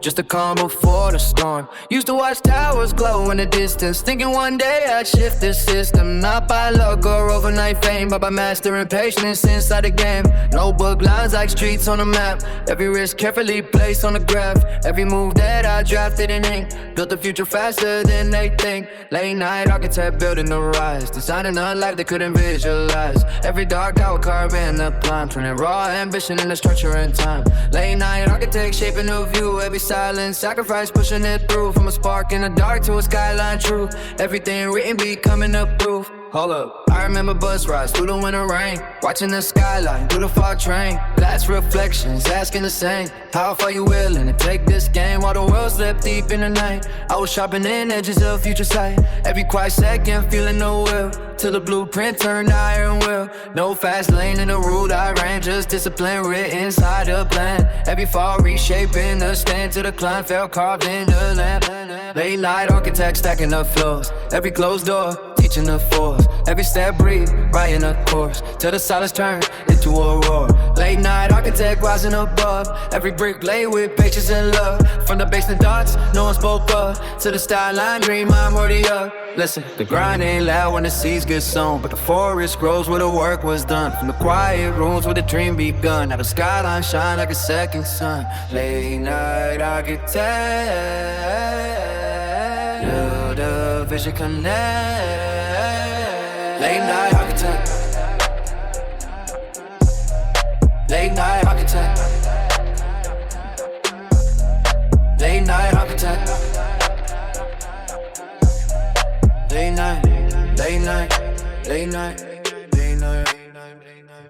just a calm before the storm. Used to watch towers glow in the distance, thinking one day I'd shift the system. Not by luck or overnight fame, but by mastering patience inside the game. Notebook lines like streets on a map, every risk carefully placed on the graph. Every move that I drafted in ink, built the future faster than they think. Late night architect building the rise, designing a life they couldn't visualize. Every dark hour carving the plan, turning raw ambition into structure and time. Late night architect shaping the view, every silent sacrifice pushing it through. From a spark in the dark to a skyline true, everything written becoming a proof. Hold up, I remember bus rides through the winter rain, watching the skyline through the fog train. Glass reflections, asking the same, how far you willing to take this game? While the world slept deep in the night, I was sharpening edges of future sight. Every quiet second feeling the will, till the blueprint turned iron will. No fast lane in the route I ran, just discipline written inside the plan. Every fall reshaping the stand to the climb, felt carved in the lamp. Late night architect stacking up floors, every closed door teaching the force. Every step breathe, writing a course, till the silence turn into a roar. Late night architect rising above, every brick laid with patience and love. From the basement thoughts, no one spoke up, to the skyline dream I'm worthy of. Listen, the grind ain't loud when the seeds get sown, but the forest grows where the work was done. From the quiet rooms where the dream begun, now the skyline shine like a second sun. Late night architect, build the vision connect. Late night architect, late night architect, late night architect. Late night, late night, late night, late night, late night, late night.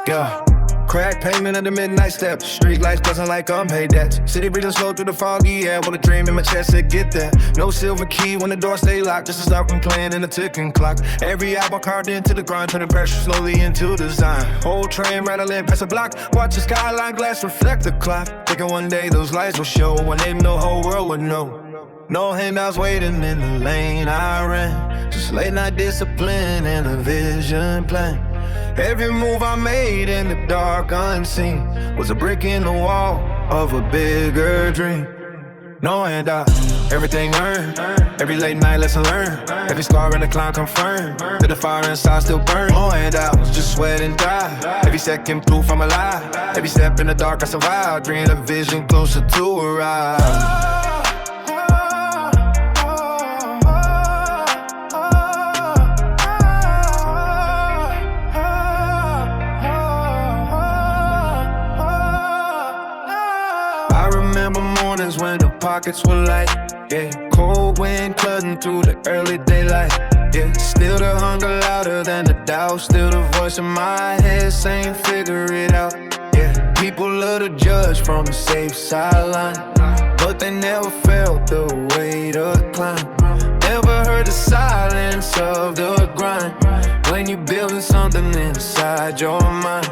Yeah. Crack pavement at the midnight step. Street lights buzzing like unpaid debts. City breathing slow through the foggy air. With a dream in my chest to get there. No silver key when the door stay locked. Just to stop from playing in the ticking clock. Every hour carved into the grind, turning pressure slowly into design. Whole train rattling past a block. Watch the skyline glass reflect the clock. Thinking one day those lights will show. One name the whole world would know. No handouts waiting in the lane I ran. Just late night discipline and a vision plan. Every move I made in the dark unseen was a brick in the wall of a bigger dream. No handout, everything earned. Every late night lesson learned. Every scar in the climb confirmed that the fire inside still burns. No handouts, just sweat and die. Every second proof I'm alive. Every step in the dark I survive. Dream a vision closer to arrive. When the pockets were light, yeah. Cold wind cutting through the early daylight, yeah. Still the hunger louder than the doubt. Still the voice in my head saying figure it out, yeah. People love to judge from the safe sideline, but they never felt the weight of the climb. Never heard the silence of the grind. When you're building something inside your mind.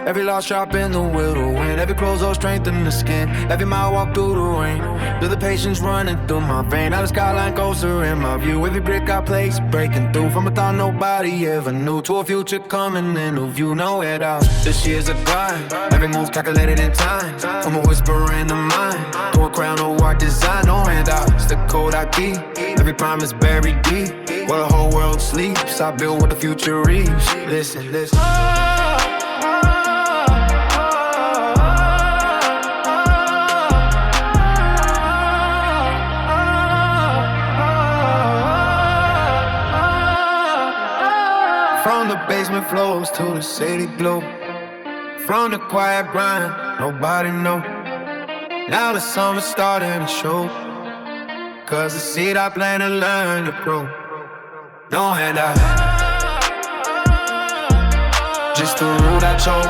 Every lost drop in the will to win. Every close door strengthen the skin. Every mile walk through the rain. Feel the patience running through my vein. Now the skyline closer in my view. Every brick I place breaking through. From a thought nobody ever knew to a future coming into view. No head out. This year's a grind. Every move's calculated in time. From a whisper in the mind to a crown of white design. No handout. It's the code I keep. Every promise buried deep. While the whole world sleeps, I build what the future reaps. Listen, listen. From the basement floors to the city blue. From the quiet grind, nobody know. Now the summer's starting to show. Cause the seed I plan to learn to grow. No handout, just the root I chose.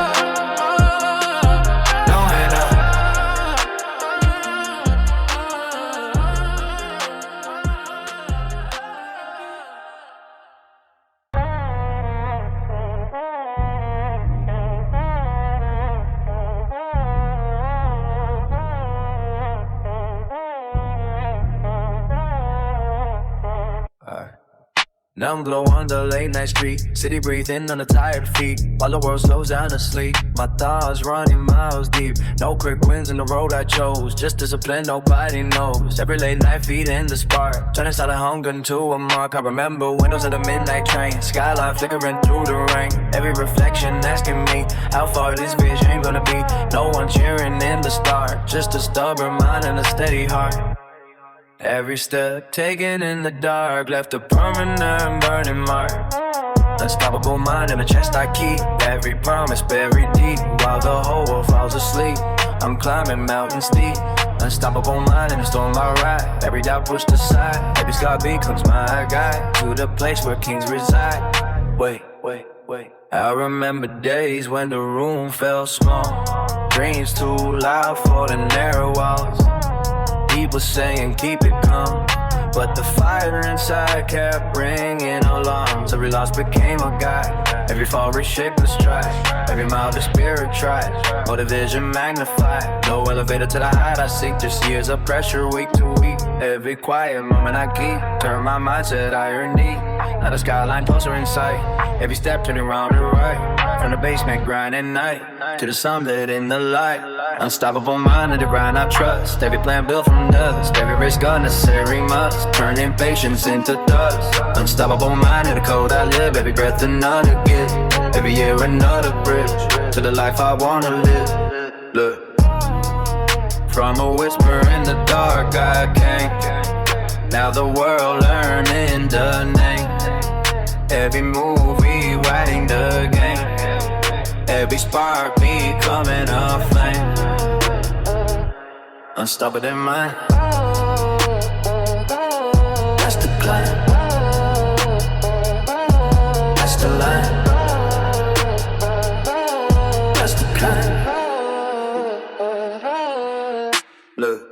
No handout. Numb glow on the late night street. City breathing on the tired feet. While the world slows down to sleep. My thoughts running miles deep. No quick wins in the road I chose. Just discipline nobody knows. Every late night feeding the spark. Turning solid hunger into a mark. I remember windows of the midnight train. Skyline flickering through the rain. Every reflection asking me how far this vision gonna be. No one cheering in the start. Just a stubborn mind and a steady heart. Every step taken in the dark left a permanent burning mark. Unstoppable mind in a chest I keep. Every promise buried deep. While the whole world falls asleep, I'm climbing mountains deep. Unstoppable mind in the storm I ride. Every doubt pushed aside. Every scar becomes my guide to the place where kings reside. Wait, wait, wait. I remember days when the room felt small. Dreams too loud for the narrow walls. People saying keep it calm. But the fire inside kept ringing alarms. Every loss became a guide. Every fall reshaped the stride. Every mile the spirit tried. Motivation magnified. No elevator to the height I seek. Just years of pressure week to week. Every quiet moment I keep. Turn my mindset irony. Now the skyline closer in sight. Every step turning round and right. From the basement grinding night to the sunlit in the light. Unstoppable mind of the grind I trust. Every plan built from dust. Every risk unnecessary must. Turn impatience into dust. Unstoppable mind of the code I live. Every breath another gift. Every year another bridge to the life I wanna live. Look. From a whisper in the dark I came. Now the world learning the name. Every movie writing the game. Every spark becoming a flame. Unstoppable in mind. That's the climb. That's the line. That's the climb. Look.